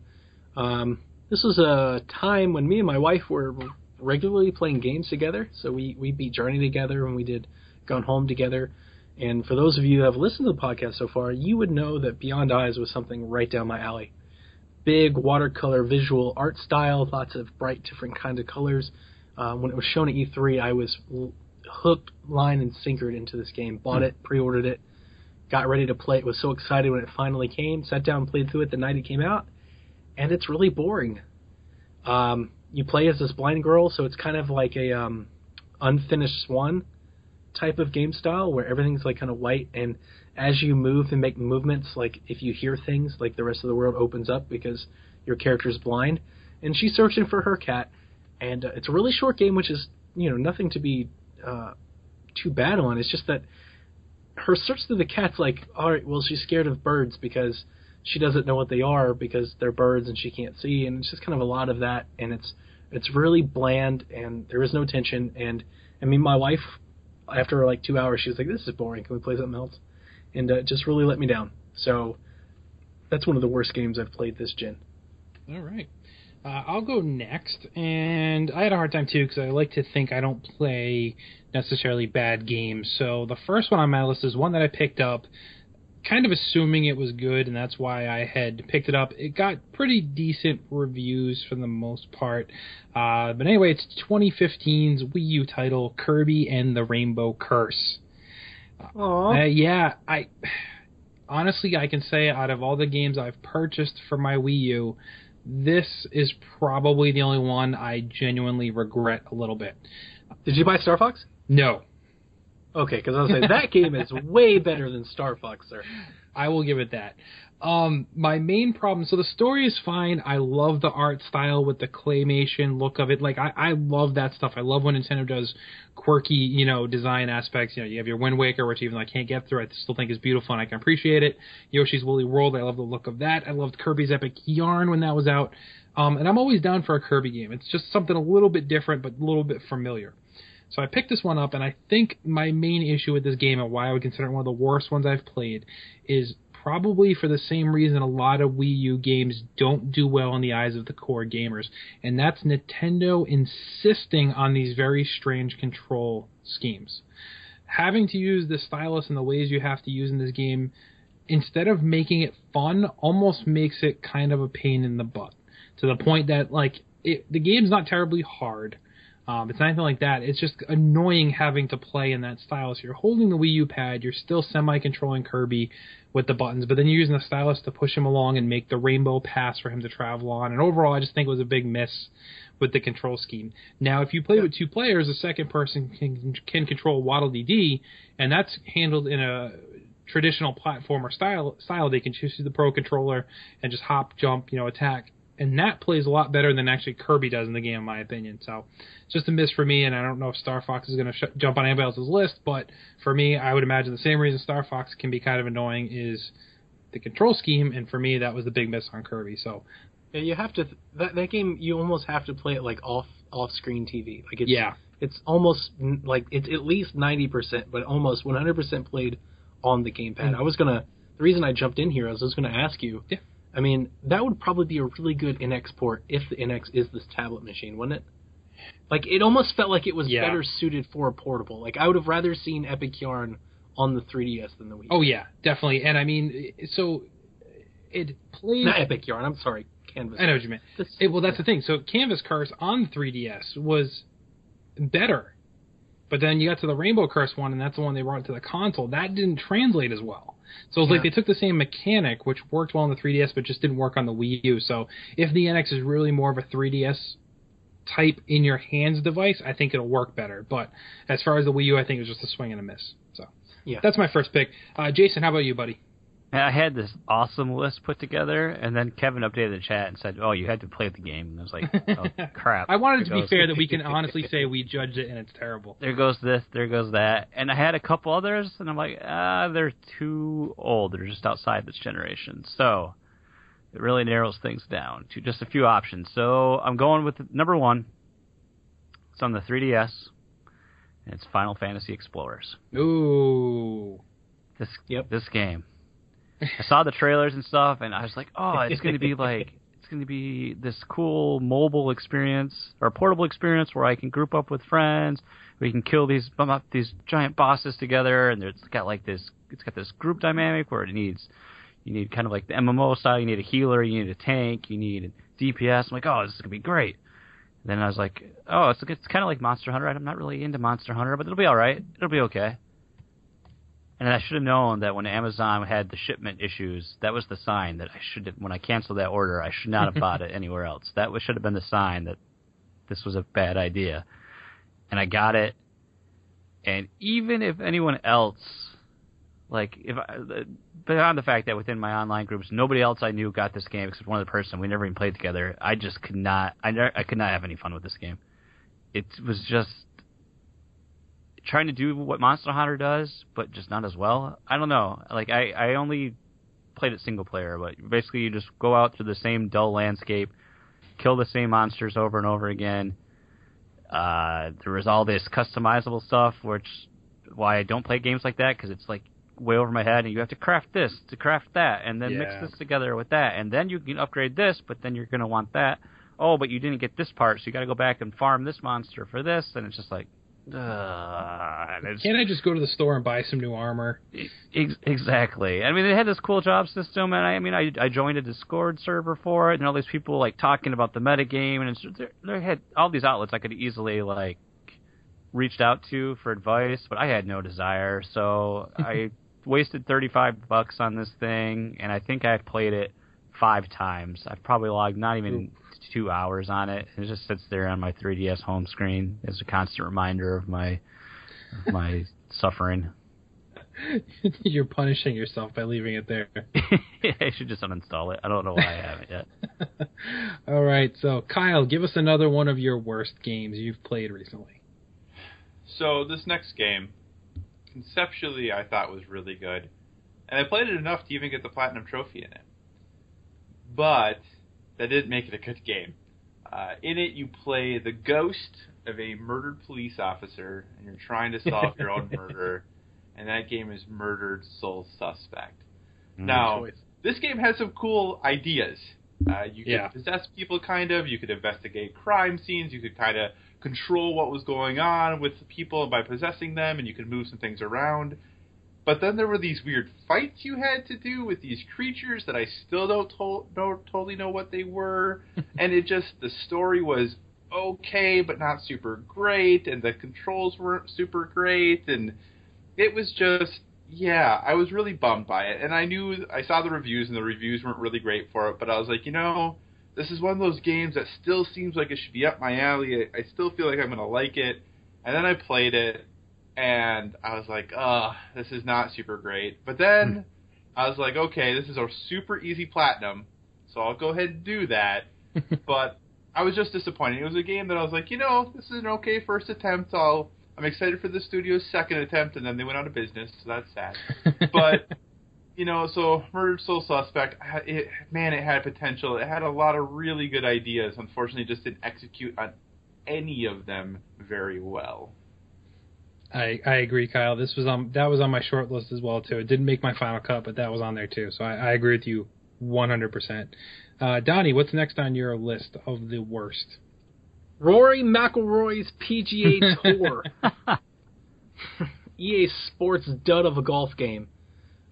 This was a time when me and my wife were regularly playing games together. So we beat Journey together and we did Gone Home together. And for those of you who have listened to the podcast so far, you would know that Beyond Eyes was something right down my alley. Big watercolor visual art style, lots of bright different kinds of colors. When it was shown at E3, I was hooked, line, and sinkered into this game. Bought it, pre-ordered it, got ready to play it. Was so excited when it finally came. Sat down and played through it the night it came out. And it's really boring. You play as this blind girl, so it's kind of like a Unfinished Swan type of game style where everything's like kind of white, and as you move and make movements, like if you hear things, like the rest of the world opens up because your character's blind. And she's searching for her cat, and it's a really short game, which is, nothing to be too bad on. It's just that her search through the cat's like, all right, well, she's scared of birds because she doesn't know what they are because they're birds and she can't see, and it's just kind of a lot of that, and it's really bland, and there is no tension. And I mean, my wife, after like 2 hours, she was like, this is boring, can we play something else? And it just really let me down. So that's one of the worst games I've played this gen. All right. I'll go next, and I had a hard time too because I like to think I don't play necessarily bad games. So the first one on my list is one that I picked up kind of assuming it was good, and that's why I had picked it up. It got pretty decent reviews for the most part. But anyway, it's 2015's Wii U title, Kirby and the Rainbow Curse. Honestly, I can say out of all the games I've purchased for my Wii U, this is probably the only one I genuinely regret a little bit. Did you buy Star Fox? No. Okay, because I was saying that game is way better than Star Fox, sir. I will give it that. My main problem, so the story is fine. I love the art style with the claymation look of it. Like, I love that stuff. I love when Nintendo does quirky, design aspects. You have your Wind Waker, which even though I can't get through, I still think is beautiful and I can appreciate it. Yoshi's Woolly World, I love the look of that. I loved Kirby's Epic Yarn when that was out. And I'm always down for a Kirby game. It's just something a little bit different, but a little bit familiar. So I picked this one up, and I think my main issue with this game and why I would consider it one of the worst ones I've played is probably for the same reason a lot of Wii U games don't do well in the eyes of the core gamers, and that's Nintendo insisting on these very strange control schemes. Having to use the stylus in the ways you have to use in this game, instead of making it fun, almost makes it kind of a pain in the butt, to the point that, the game's not terribly hard. It's not anything like that. It's just annoying having to play in that style. So you're holding the Wii U pad, you're still semi-controlling Kirby with the buttons, but then you're using the stylus to push him along and make the rainbow pass for him to travel on. And overall, I just think it was a big miss with the control scheme. Now, if you play with 2 players, the second person can control Waddle Dee, and that's handled in a traditional platformer style. They can choose the Pro Controller and just hop, jump, attack. And that plays a lot better than actually Kirby does in the game, in my opinion. So it's just a miss for me, and I don't know if Star Fox is going to jump on anybody else's list, but for me, I would imagine the same reason Star Fox can be kind of annoying is the control scheme, and for me, that was the big miss on Kirby. So yeah, you have to that game. You almost have to play it like off-screen TV. Like it's almost like it's at least 90%, but almost 100% played on the gamepad. The reason I jumped in here is I was gonna ask you. Yeah. I mean, that would probably be a really good NX port if the NX is this tablet machine, wouldn't it? Like, it almost felt like it was better suited for a portable. Like, I would have rather seen Epic Yarn on the 3DS than the Wii. Oh, yeah, definitely. And, I mean, so it plays... Not Epic Yarn, I'm sorry, Canvas. I know what you meant. Well, that's the thing. So Canvas Curse on the 3DS was better. But then you got to the Rainbow Curse one, and that's the one they brought to the console. That didn't translate as well. So it's like they took the same mechanic, which worked well on the 3DS, but just didn't work on the Wii U. So if the NX is really more of a 3DS type in your hands device, I think it'll work better. But as far as the Wii U, I think it was just a swing and a miss. So that's my first pick. Jason, how about you, buddy? I had this awesome list put together, and then Kevin updated the chat and said, "Oh, you had to play the game." And I was like, "Oh, crap." I wanted it to be fair that we can honestly say we judged it and it's terrible. There goes this, there goes that. And I had a couple others, and I'm like, they're too old. They're just outside this generation. So it really narrows things down to just a few options. So I'm going with number 1. It's on the 3DS, and it's Final Fantasy Explorers. Ooh. This game. I saw the trailers and stuff, and I was like, oh, it's going to be this cool mobile experience or portable experience where I can group up with friends. We can kill these giant bosses together, and it's got this group dynamic where you need kind of like the MMO style. You need a healer, you need a tank, you need a DPS. I'm like, oh, this is going to be great. And then I was like, oh, it's kind of like Monster Hunter. I'm not really into Monster Hunter, but it'll be all right. It'll be okay. And I should have known that when Amazon had the shipment issues, that was the sign that when I canceled that order, I should not have bought it anywhere else. That should have been the sign that this was a bad idea. And I got it. And even if anyone else, beyond the fact that within my online groups, nobody else I knew got this game except one other person, we never even played together, I just could not, I could not have any fun with this game. It was just trying to do what Monster Hunter does, but just not as well. I don't know. Like, I only played it single player, but basically you just go out through the same dull landscape, kill the same monsters over and over again. There was all this customizable stuff, why I don't play games like that, because it's like way over my head, and you have to craft this to craft that, and then mix this together with that, and then you can upgrade this, but then you're going to want that. Oh, but you didn't get this part, so you got to go back and farm this monster for this, and it's just like, can't I just go to the store and buy some new armor? Exactly. I mean, they had this cool job system, and I joined a Discord server for it, and all these people like talking about the metagame, and they had all these outlets I could easily like reached out to for advice, but I had no desire, so I wasted $35 on this thing, and I think I've played it 5 times. I've probably logged not even 2 hours on it. It just sits there on my 3DS home screen as a constant reminder of my suffering. You're punishing yourself by leaving it there. I should just uninstall it. I don't know why I haven't yet. All right, so Kyle, give us another one of your worst games you've played recently. So this next game, conceptually, I thought was really good, and I played it enough to even get the Platinum Trophy in it. But that didn't make it a good game. In it, you play the ghost of a murdered police officer, and you're trying to solve your own murder, and that game is Murdered Soul Suspect. Now, this game has some cool ideas. You could possess people, kind of. You could investigate crime scenes. You could kind of control what was going on with people by possessing them, and you could move some things around. But then there were these weird fights you had to do with these creatures that I still don't totally know what they were. And the story was okay, but not super great, and the controls weren't super great, and it was just, yeah, I was really bummed by it. And I saw the reviews, and the reviews weren't really great for it, but I was like, this is one of those games that still seems like it should be up my alley. I still feel like I'm going to like it. And then I played it, and I was like, this is not super great. But then I was like, okay, this is a super easy platinum, so I'll go ahead and do that. But I was just disappointed. It was a game that I was like, this is an okay first attempt. I'm excited for the studio's second attempt, and then they went out of business, so that's sad. But, so Murdered Soul Suspect, it had potential. It had a lot of really good ideas. Unfortunately, it just didn't execute on any of them very well. I agree, Kyle. That was on my short list as well, too. It didn't make my final cut, but that was on there, too. So I agree with you 100%. Donnie, what's next on your list of the worst? Rory McIlroy's PGA Tour. EA Sports dud of a golf game.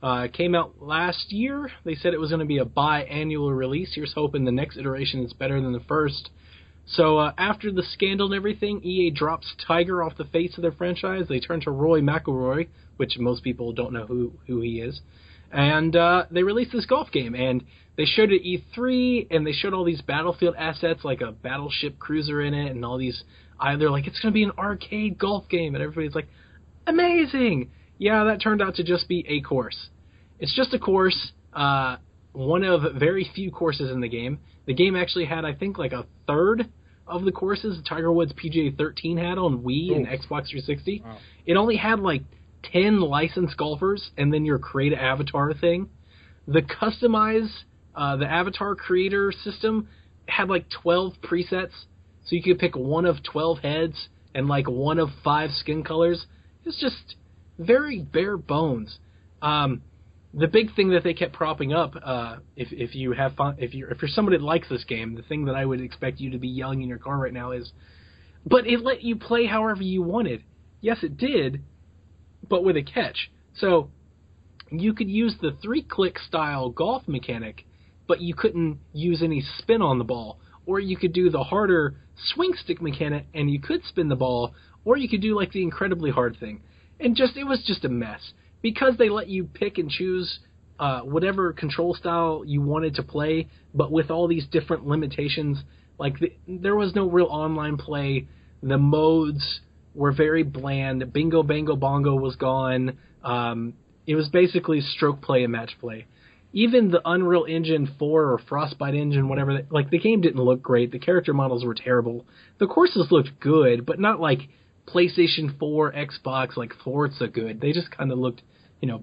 It came out last year. They said it was going to be a biannual release. Here's hoping the next iteration is better than the first. So after the scandal and everything, EA drops Tiger off the face of their franchise. They turn to Rory McIlroy, which most people don't know who he is. And they released this golf game, and they showed it at E3, and they showed all these Battlefield assets, like a battleship cruiser in it, and all these. They're like, it's going to be an arcade golf game, and everybody's like, amazing! Yeah, that turned out to just be a course. It's just a course, one of very few courses in the game. The game actually had, I think, like a third of the courses Tiger Woods PGA 13 had on Wii and Xbox 360. Wow. It only had like 10 licensed golfers, and then your create avatar thing. The customize, the avatar creator system had like 12 presets, so you could pick one of 12 heads and like one of 5 skin colors. It's just very bare bones. The big thing that they kept propping up, if you have fun, if you're somebody that likes this game, the thing that I would expect you to be yelling in your car right now is, but it let you play however you wanted. Yes, it did, but with a catch. So you could use the 3-click style golf mechanic, but you couldn't use any spin on the ball. Or you could do the harder swing stick mechanic, and you could spin the ball, or you could do like the incredibly hard thing. And it was just a mess. Because they let you pick and choose whatever control style you wanted to play, but with all these different limitations, there was no real online play. The modes were very bland. Bingo, Bango, Bongo was gone. It was basically stroke play and match play. Even the Unreal Engine 4 or Frostbite Engine, whatever, the game didn't look great. The character models were terrible. The courses looked good, but not like PlayStation 4, Xbox, like Forza good. They just kind of looked,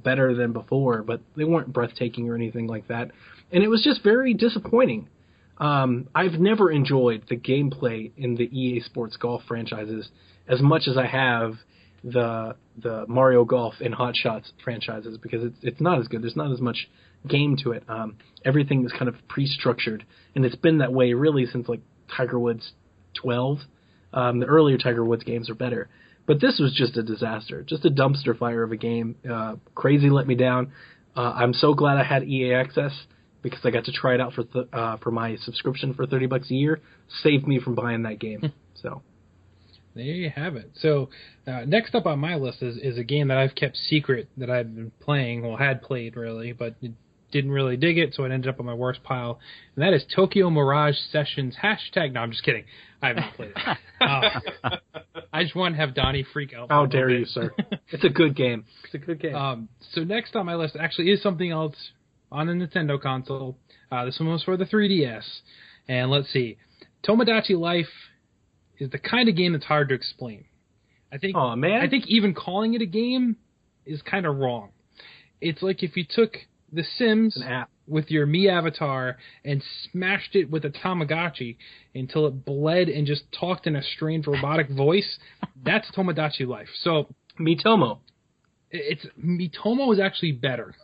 better than before, but they weren't breathtaking or anything like that. And it was just very disappointing. I've never enjoyed the gameplay in the EA Sports Golf franchises as much as I have the Mario Golf and Hot Shots franchises, because it's not as good. There's not as much game to it. Everything is kind of pre-structured, and it's been that way really since like Tiger Woods 12. The earlier Tiger Woods games are better. But this was just a disaster, just a dumpster fire of a game. Crazy let me down. I'm so glad I had EA Access, because I got to try it out for my subscription for $30 a year. Saved me from buying that game. So there you have it. So next up on my list is a game that I've kept secret that I've been playing, had played really, but didn't really dig it, so it ended up on my worst pile. And that is Tokyo Mirage Sessions #. No, I'm just kidding. I have not played it. I just want to have Donnie freak out. How dare you, sir? It's a good game. It's a good game. So next on my list actually is something else on a Nintendo console. This one was for the 3DS. And let's see. Tomodachi Life is the kind of game that's hard to explain. I think even calling it a game is kind of wrong. It's like if you took The Sims with your Mii avatar and smashed it with a Tamagotchi until it bled and just talked in a strange robotic voice. That's Tomodachi Life. So Miitomo. Miitomo is actually better,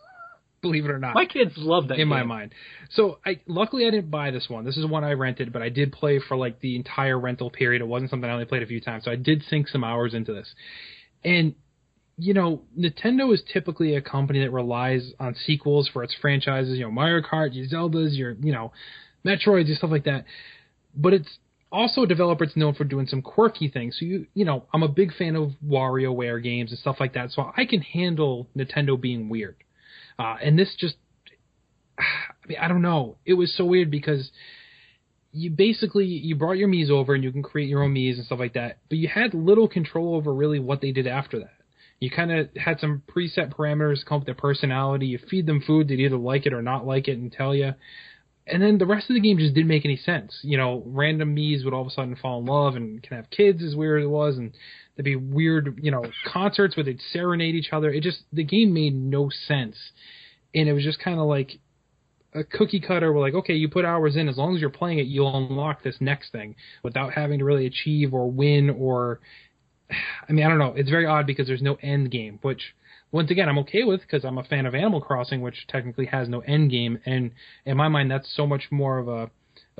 believe it or not. My kids love that game. In my mind. So luckily I didn't buy this one. This is one I rented, but I did play for like the entire rental period. It wasn't something I only played a few times. So I did sink some hours into this. And Nintendo is typically a company that relies on sequels for its franchises, Mario Kart, your Zeldas, your, Metroids, and stuff like that. But it's also a developer that's known for doing some quirky things. So I'm a big fan of WarioWare games and stuff like that. So I can handle Nintendo being weird. And this just, I don't know. It was so weird because you brought your Mii's over and you can create your own Mii's and stuff like that. But you had little control over really what they did after that. You kind of had some preset parameters to come up with their personality. You feed them food, they'd either like it or not like it and tell you. And then the rest of the game just didn't make any sense. Random Mii's would all of a sudden fall in love and can have kids as weird as it was. And there'd be weird, concerts where they'd serenade each other. The game made no sense. And it was just kind of like a cookie cutter where like, okay, you put hours in. As long as you're playing it, you'll unlock this next thing without having to really achieve or win or... I don't know. It's very odd because there's no end game, which, once again, I'm okay with because I'm a fan of Animal Crossing, which technically has no end game. And in my mind, that's so much more of a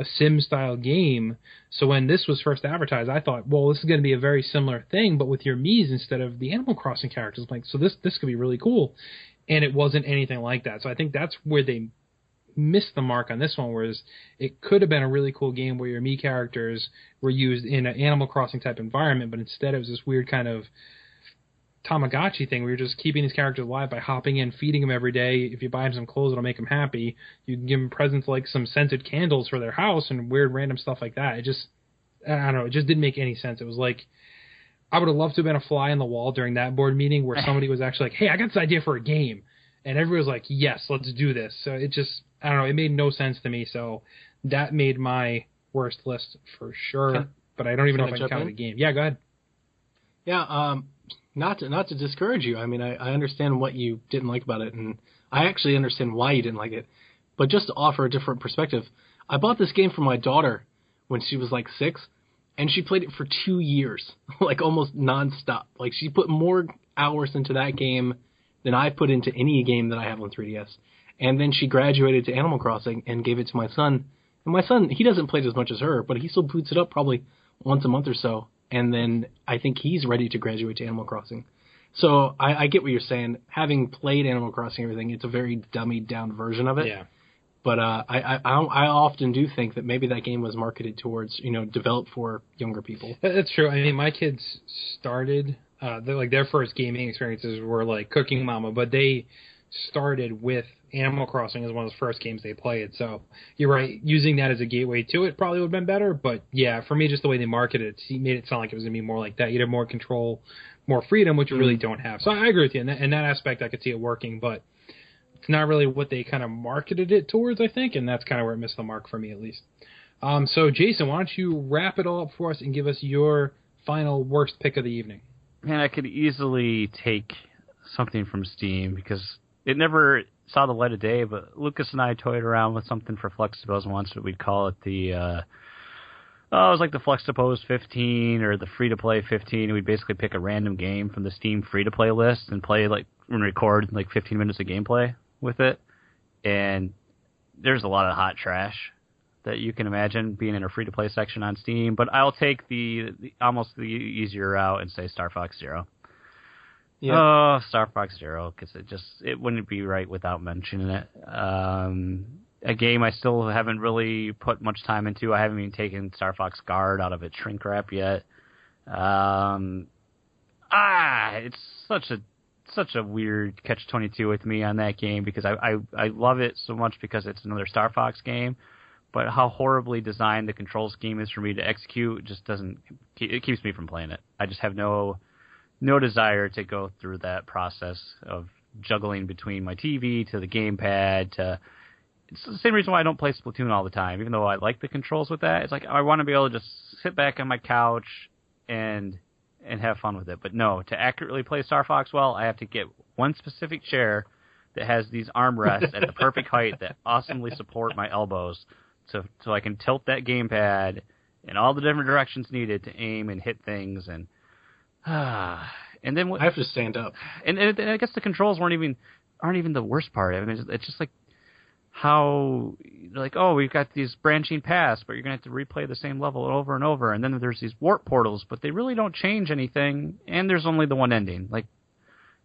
sim-style game. So when this was first advertised, I thought, well, this is going to be a very similar thing, but with your Mii's instead of the Animal Crossing characters. Like, so this could be really cool. And it wasn't anything like that. So I think that's where they missed the mark on this one, whereas it could have been a really cool game where your Mii characters were used in an Animal Crossing type environment, but instead it was this weird kind of Tamagotchi thing where you're just keeping these characters alive by hopping in, feeding them every day. If you buy them some clothes, it'll make them happy. You can give them presents like some scented candles for their house and weird random stuff like that. It just, I don't know, it just didn't make any sense. It was like, I would have loved to have been a fly on the wall during that board meeting where somebody was actually like, hey, I got this idea for a game. And everybody was like, yes, let's do this. So it just, I don't know, it made no sense to me. So that made my worst list for sure. But I don't even know if I can count the game. Yeah, go ahead. Yeah, not to discourage you. I understand what you didn't like about it, and I actually understand why you didn't like it. But just to offer a different perspective, I bought this game for my daughter when she was like 6, and she played it for 2 years, like almost nonstop. Like she put more hours into that game than I put into any game that I have on 3DS. And then she graduated to Animal Crossing and gave it to my son. And my son, he doesn't play it as much as her, but he still boots it up probably once a month or so. And then I think he's ready to graduate to Animal Crossing. So I get what you're saying. Having played Animal Crossing and everything, it's a very dummied down version of it. Yeah. But I often do think that maybe that game was marketed towards, developed for younger people. That's true. My kids started, their first gaming experiences were like Cooking Mama, but they started with Animal Crossing as one of the first games they played. So you're right, using that as a gateway to it probably would have been better. But yeah, for me, just the way they marketed it made it sound like it was going to be more like that. You'd have more control, more freedom, which you really don't have. So I agree with you. In that aspect, I could see it working, but it's not really what they kind of marketed it towards, I think, and that's kind of where it missed the mark for me, at least. So Jason, why don't you wrap it all up for us and give us your final worst pick of the evening? Man, I could easily take something from Steam because it never saw the light of day, but Lucas and I toyed around with something for Flexibles once, but we'd call it it was like the Flexipose 15 or the free-to-play 15, and we'd basically pick a random game from the Steam free-to-play list and play and record 15 minutes of gameplay with it. And there's a lot of hot trash that you can imagine being in a free-to-play section on Steam, but I'll take the almost the easier route and say Star Fox Zero. Yeah. Oh, Star Fox Zero, because it wouldn't be right without mentioning it. A game I still haven't really put much time into. I haven't even taken Star Fox Guard out of its shrink wrap yet. It's such a weird catch-22 with me on that game because I love it so much because it's another Star Fox game, but how horribly designed the control scheme is for me to execute just doesn't. It keeps me from playing it. I just have no desire to go through that process of juggling between my TV to the gamepad to. It's the same reason why I don't play Splatoon all the time, even though I like the controls with that. It's like I want to be able to just sit back on my couch and have fun with it. But no, to accurately play Star Fox well, I have to get one specific chair that has these armrests at the perfect height that awesomely support my elbows so I can tilt that gamepad in all the different directions needed to aim and hit things and then I have to stand up. And I guess the controls aren't even the worst part. It's just like how we've got these branching paths, but you're gonna have to replay the same level over and over. And then there's these warp portals, but they really don't change anything. And there's only the one ending. Like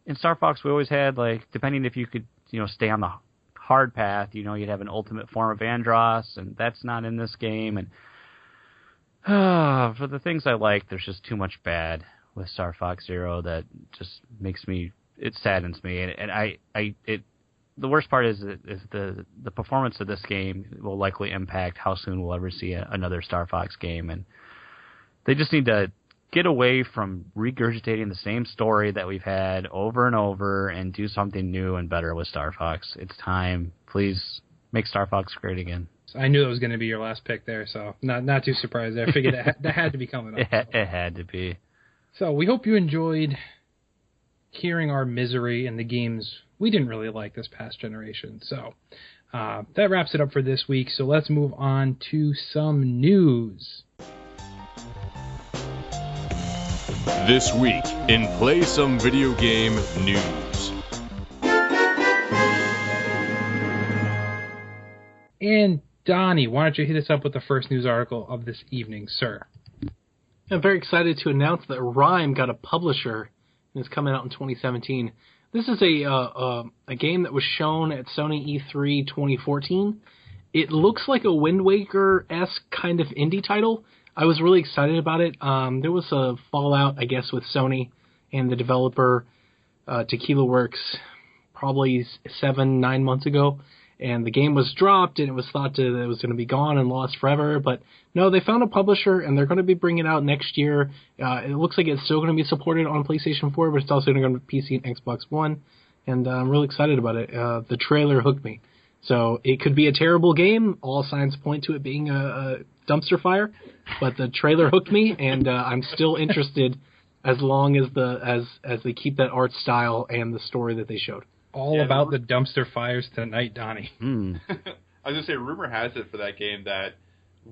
in Star Fox, we always had depending if you could stay on the hard path, you'd have an ultimate form of Andross, and that's not in this game. And For the things I like, there's just too much bad with Star Fox Zero that just it saddens me. The worst part is the performance of this game will likely impact how soon we'll ever see another Star Fox game. And they just need to get away from regurgitating the same story that we've had over and over and do something new and better with Star Fox. It's time. Please make Star Fox great again. I knew it was going to be your last pick there, so not too surprised there. I figured that had to be coming up. It had to be. So we hope you enjoyed hearing our misery in the games we didn't really like this past generation. So that wraps it up for this week. So let's move on to some news. This week in Play Some Video Game News. And Donnie, why don't you hit us up with the first news article of this evening, sir? I'm very excited to announce that Rime got a publisher and is coming out in 2017. This is a game that was shown at Sony E3 2014. It looks like a Wind Waker-esque kind of indie title. I was really excited about it. There was a fallout, I guess, with Sony and the developer Tequila Works probably 7-9 months ago. And the game was dropped, and it was thought that it was going to be gone and lost forever. But no, they found a publisher, and they're going to be bringing it out next year. It looks like it's still going to be supported on PlayStation 4, but it's also going to go to PC and Xbox One. And I'm really excited about it. The trailer hooked me. So it could be a terrible game. All signs point to it being a dumpster fire. But the trailer hooked me, and I'm still interested as long as they keep that art style and the story that they showed. All about the dumpster fires tonight, Donnie. I was going to say, rumor has it for that game that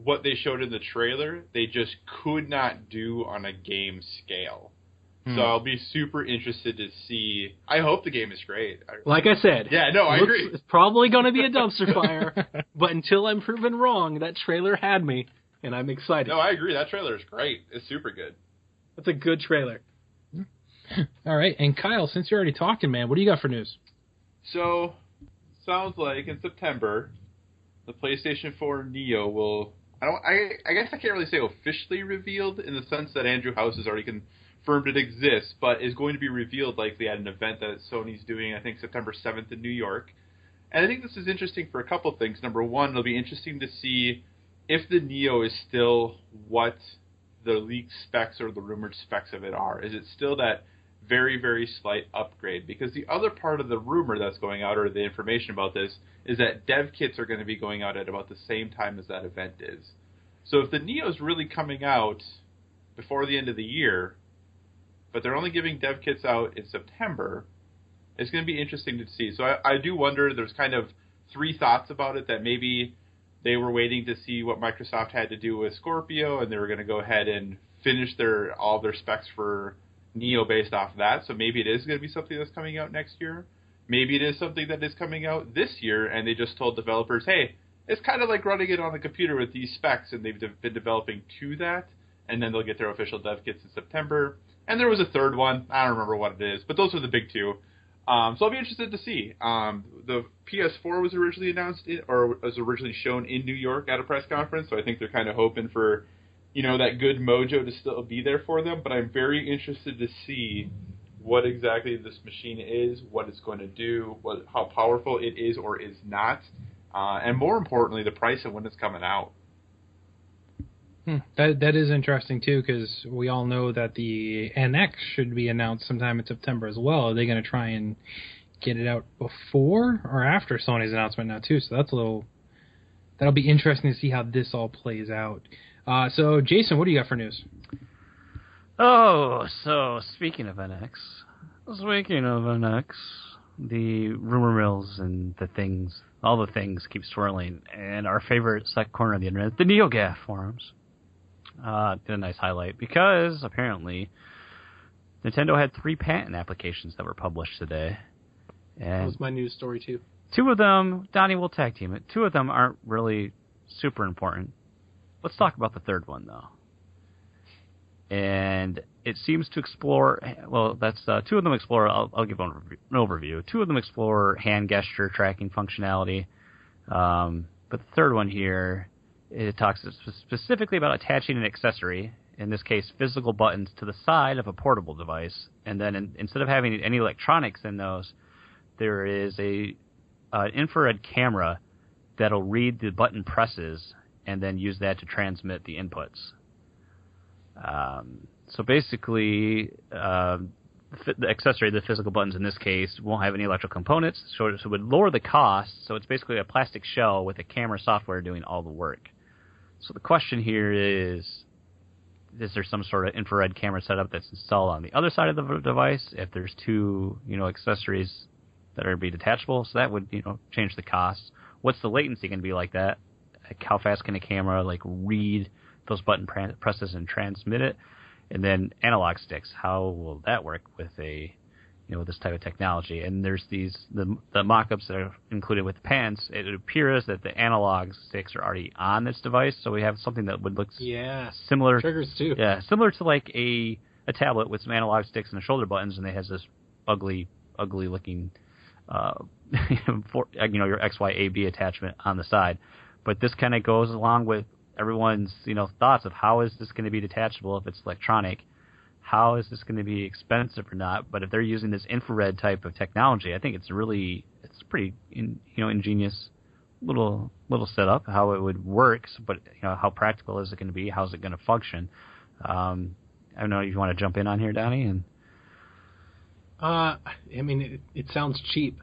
what they showed in the trailer, they just could not do on a game scale. So I'll be super interested to see. I hope the game is great. Like I said. Yeah, no, I agree. It's probably going to be a dumpster fire, but until I'm proven wrong, that trailer had me, and I'm excited. No, I agree. That trailer is great. It's super good. That's a good trailer. All right, and Kyle, since you're already talking, man, what do you got for news? So, sounds like in September, the PlayStation 4 Neo will... I guess I can't really say officially revealed in the sense that Andrew House has already confirmed it exists, but is going to be revealed likely at an event that Sony's doing, I think, September 7th in New York. And I think this is interesting for a couple of things. Number one, it'll be interesting to see if the Neo is still what the leaked specs or the rumored specs of it are. Is it still that very, very slight upgrade? Because the other part of the rumor that's going out, or the information about this, is that dev kits are going to be going out at about the same time as that event is. So if the Neo's really coming out before the end of the year, but they're only giving dev kits out in September, it's going to be interesting to see. So I do wonder, there's kind of three thoughts about it, that maybe they were waiting to see what Microsoft had to do with Scorpio, and they were going to go ahead and finish all their specs for Neo based off of that. So maybe it is going to be something that's coming out next year. Maybe it is something that is coming out this year, and they just told developers, hey, it's kind of like running it on a computer with these specs, and they've been developing to that, and then they'll get their official dev kits in September. And there was a third one. I don't remember what it is, but those are the big two. So I'll be interested to see. The PS4 was originally announced, or was originally shown in New York at a press conference, so I think they're kind of hoping for, that good mojo to still be there for them. But I'm very interested to see what exactly this machine is, what it's going to do, how powerful it is or is not, and more importantly, the price and when it's coming out. That is interesting, too, because we all know that the NX should be announced sometime in September as well. Are they going to try and get it out before or after Sony's announcement now, too? So that'll be interesting to see how this all plays out. So, Jason, what do you got for news? Oh, so speaking of NX, the rumor mills and all the things keep swirling, and our favorite corner of the internet, the NeoGAF forums, did a nice highlight, because apparently Nintendo had 3 patent applications that were published today. And that was my news story, too. 2 of them, Donnie will tag team it, 2 of them aren't really super important. Let's talk about the third one, though. And it seems to explore, that's 2 of them explore, I'll give an overview. 2 of them explore hand gesture tracking functionality. But the third one here It talks specifically about attaching an accessory, in this case physical buttons, to the side of a portable device, and then instead of having any electronics in those, there is an infrared camera that'll read the button presses and then use that to transmit the inputs. So basically, the accessory, the physical buttons in this case, won't have any electrical components, so it would lower the cost. So it's basically a plastic shell with a camera software doing all the work. So the question here is there some sort of infrared camera setup that's installed on the other side of the device? If there's two, accessories that are be detachable, so that would, change the cost. What's the latency going to be like that? Like how fast can a camera read those button presses and transmit it? And then analog sticks, how will that work with this type of technology? And there's the mock-ups that are included with the pants. It appears that the analog sticks are already on this device, so we have something that would look similar. Triggers too. Yeah, similar to like a tablet with some analog sticks and the shoulder buttons, and it has this ugly looking, your XYAB attachment on the side. But this kind of goes along with everyone's thoughts of how is this going to be detachable if it's electronic, how is this going to be expensive or not. But if they're using this infrared type of technology, I think it's pretty ingenious little setup how it would work. But how practical is it going to be? How's it going to function? I don't know if you want to jump in on here, Donnie. And it sounds cheap.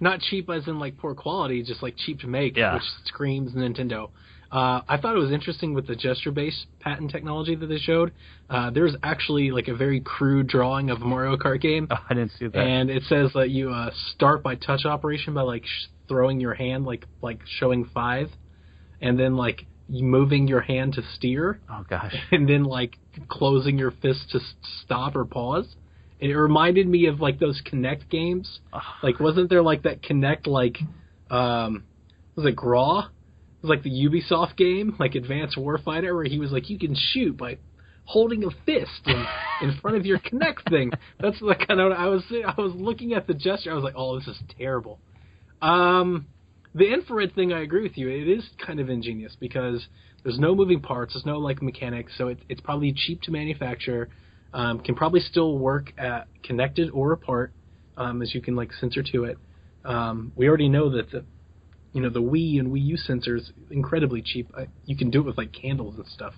Not cheap as in poor quality, just cheap to make, which screams Nintendo. I thought it was interesting with the gesture-based patent technology that they showed. There's actually a very crude drawing of a Mario Kart game. Oh, I didn't see that. And it says that you start by touch operation by throwing your hand, showing 5, and then moving your hand to steer. Oh gosh. And then closing your fist to stop or pause. It reminded me of those Kinect games. Wasn't there that Kinect was it Graw? It was the Ubisoft game, Advanced Warfighter, where he was you can shoot by holding a fist in front of your Kinect thing. That's kind of I was looking at the gesture. I was oh, this is terrible. The infrared thing, I agree with you. It is kind of ingenious because there's no moving parts, there's no mechanics, so it's probably cheap to manufacture. Can probably still work at connected or apart, as you can sensor to it. We already know that the Wii and Wii U sensors incredibly cheap. You can do it with candles and stuff.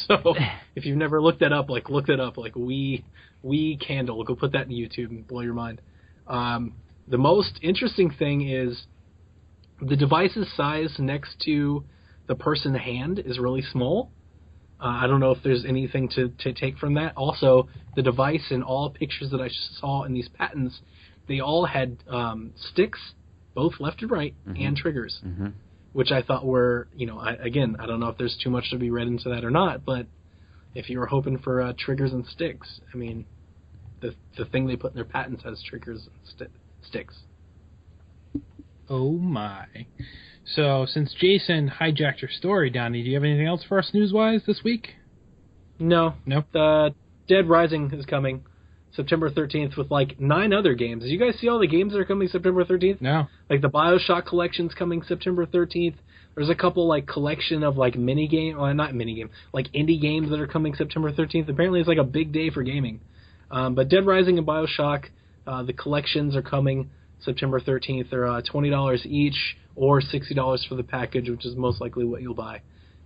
So if you've never looked that up, look that up. Wii candle. Go put that in YouTube and blow your mind. The most interesting thing is the device's size next to the person's hand is really small. I don't know if there's anything to take from that. Also, the device in all pictures that I saw in these patents, they all had sticks, both left and right, and triggers, which I thought were, I don't know if there's too much to be read into that or not, but if you were hoping for triggers and sticks, the thing they put in their patents has triggers and sticks. Oh my. So, since Jason hijacked your story, Donnie, do you have anything else for us news-wise this week? No. Nope. Dead Rising is coming September 13th with 9 other games. Did you guys see all the games that are coming September 13th? No. The BioShock collection's coming September 13th. There's a couple collection of mini-game, well, not mini-game, indie games that are coming September 13th. Apparently it's a big day for gaming. But Dead Rising and BioShock, the collections are coming September 13th. They're $20 each or $60 for the package, which is most likely what you'll buy.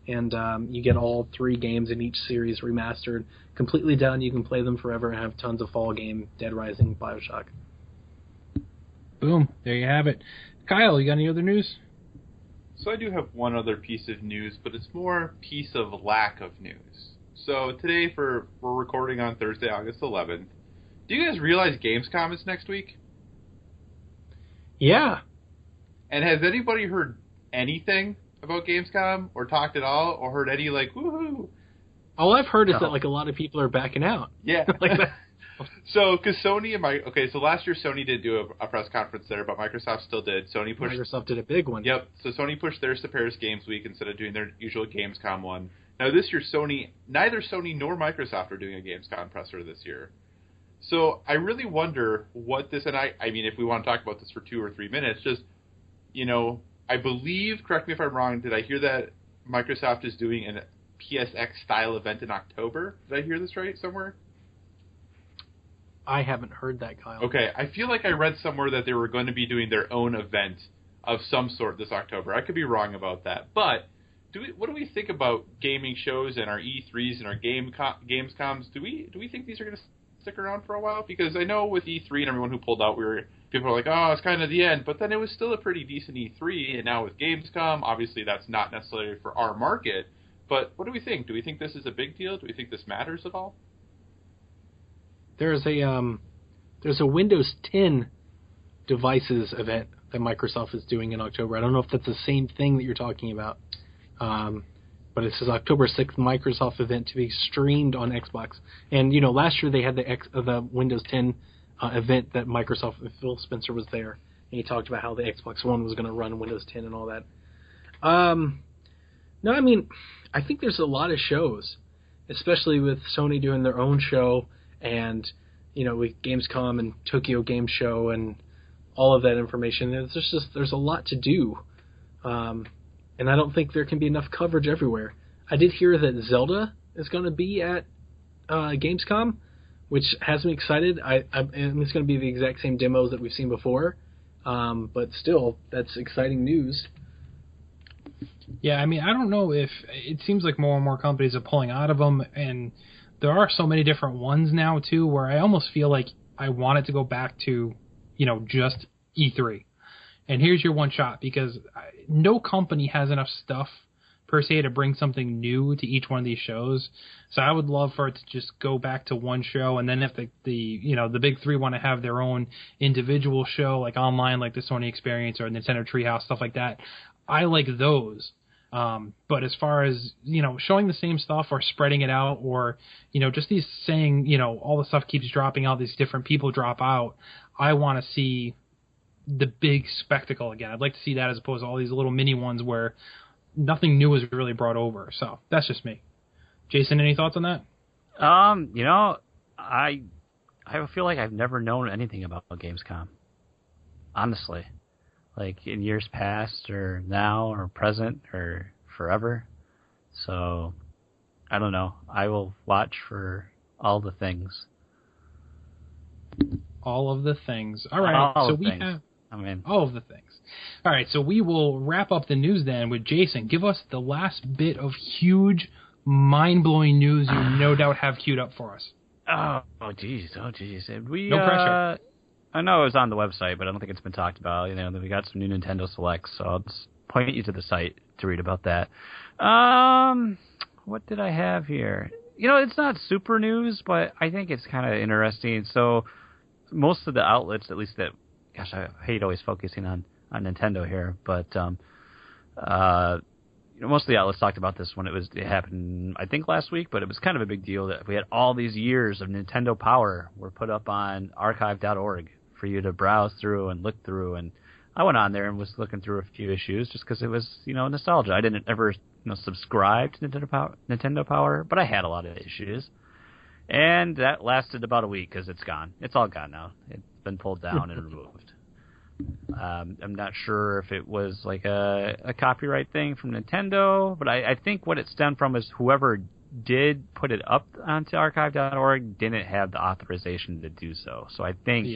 And you get all 3 games in each series remastered, completely done. You can play them forever and have tons of fall game, Dead Rising, BioShock. Boom. There you have it. Kyle, you got any other news? So I do have one other piece of news, but it's more piece of lack of news. So today, we're recording on Thursday, August 11th. Do you guys realize Gamescom is next week? Yeah. And has anybody heard anything about Gamescom, or talked at all, or heard any woohoo? All I've heard is that a lot of people are backing out. Yeah. That. So, because Sony and so last year Sony did do a press conference there, but Microsoft still did. Microsoft did a big one. Yep. So Sony pushed theirs to Paris Games Week instead of doing their usual Gamescom one. Now this year neither Sony nor Microsoft are doing a Gamescom presser this year. So I really wonder what this, and I mean, if we want to talk about this for 2 or 3 minutes, just, I believe, correct me if I'm wrong, did I hear that Microsoft is doing a PSX-style event in October? Did I hear this right somewhere? I haven't heard that, Kyle. Okay, I feel like I read somewhere that they were going to be doing their own event of some sort this October. I could be wrong about that. But what do we think about gaming shows and our E3s and our Gamescoms? Do we think these are going to stick around for a while? Because I know with E3 and everyone who pulled out, people were like, oh, it's kind of the end. But then it was still a pretty decent E3. And now with Gamescom, obviously that's not necessarily for our market. But what do we think? Do we think this is a big deal? Do we think this matters at all? There's a Windows 10 devices event that Microsoft is doing in October. I don't know if that's the same thing that you're talking about, but it says October 6th Microsoft event to be streamed on Xbox. And last year they had the Windows 10 event that Microsoft, Phil Spencer was there, and he talked about how the Xbox One was going to run Windows 10 and all that. No, I mean, I think there's a lot of shows, especially with Sony doing their own show. And, with Gamescom and Tokyo Game Show and all of that information, there's a lot to do. And I don't think there can be enough coverage everywhere. I did hear that Zelda is going to be at Gamescom, which has me excited. And it's going to be the exact same demos that we've seen before. But still, that's exciting news. Yeah, I mean, I don't know if it seems like more and more companies are pulling out of them, and there are so many different ones now, too, where I almost feel like I want it to go back to, just E3. And here's your one shot, because no company has enough stuff, per se, to bring something new to each one of these shows. So I would love for it to just go back to one show, and then if the big three want to have their own individual show, like online, like the Sony Experience or Nintendo Treehouse, stuff like that, I like those. But as far as, showing the same stuff or spreading it out, or, just these saying, all the stuff keeps dropping out, these different people drop out, I want to see the big spectacle again. I'd like to see that as opposed to all these little mini ones where nothing new is really brought over. So that's just me. Jason, any thoughts on that? I feel like I've never known anything about Gamescom. Honestly. Like in years past or now or present or forever. So, I don't know. I will watch for all the things. All of the things. All right. All of the things. All right. So we will wrap up the news then with Jason. Give us the last bit of huge, mind-blowing news you no doubt have queued up for us. Oh, geez. No pressure. I know it was on the website, but I don't think it's been talked about. We got some new Nintendo Selects, so I'll just point you to the site to read about that. What did I have here? It's not super news, but I think it's kind of interesting. So most of the outlets, at least that, gosh, I hate always focusing on Nintendo here, but most of the outlets talked about this when it happened, I think, last week, but it was kind of a big deal that we had all these years of Nintendo Power were put up on archive.org for you to browse through and look through. And I went on there and was looking through a few issues just because it was, nostalgia. I didn't ever, subscribe to Nintendo Power, but I had a lot of issues. And that lasted about a week because it's gone. It's all gone now. It's been pulled down and removed. I'm not sure if it was like a copyright thing from Nintendo, but I think what it stemmed from is whoever did put it up onto archive.org didn't have the authorization to do so. So I think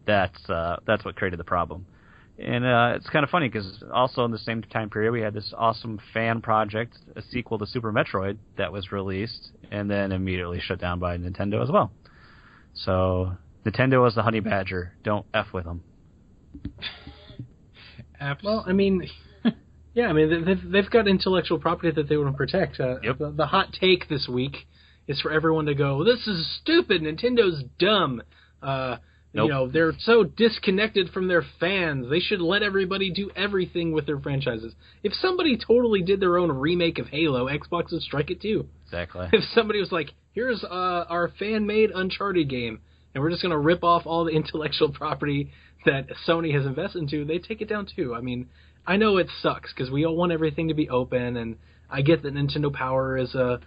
that's what created the problem. And it's kind of funny because also in the same time period we had this awesome fan project, a sequel to Super Metroid that was released and then immediately shut down by Nintendo as well. So Nintendo is the honey badger. Don't F with them. Well, I mean, they've got intellectual property that they want to protect. The hot take this week is for everyone to go, this is stupid, Nintendo's dumb. Nope. They're so disconnected from their fans. They should let everybody do everything with their franchises. If somebody totally did their own remake of Halo, Xbox would strike it too. Exactly. If somebody was like, here's our fan-made Uncharted game, and we're just going to rip off all the intellectual property that Sony has invested into, they take it down too. I mean, I know it sucks because we all want everything to be open, and I get that Nintendo Power is a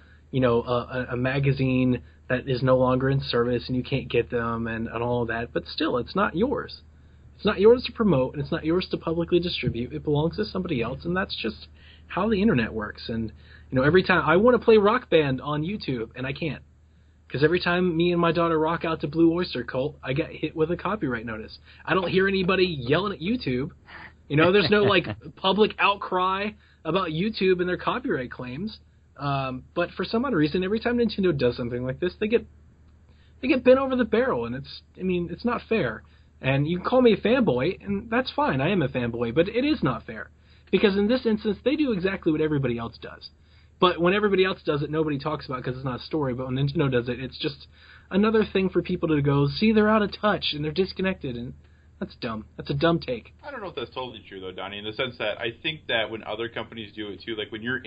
magazine that is no longer in service and you can't get them and all of that, but still, it's not yours. It's not yours to promote, and it's not yours to publicly distribute. It belongs to somebody else, and that's just how the internet works. And, every time I want to play Rock Band on YouTube, and I can't. Because every time me and my daughter rock out to Blue Oyster Cult, I get hit with a copyright notice. I don't hear anybody yelling at YouTube. There's no, public outcry about YouTube and their copyright claims. But for some odd reason, every time Nintendo does something like this, they get bent over the barrel, and it's not fair. And you can call me a fanboy, and that's fine. I am a fanboy, but it is not fair. Because in this instance, they do exactly what everybody else does. But when everybody else does it, nobody talks about it because it's not a story. But when Nintendo does it, it's just another thing for people to go, see, they're out of touch, and they're disconnected, and that's dumb. That's a dumb take. I don't know if that's totally true, though, Donnie, in the sense that I think that when other companies do it, too, like when you're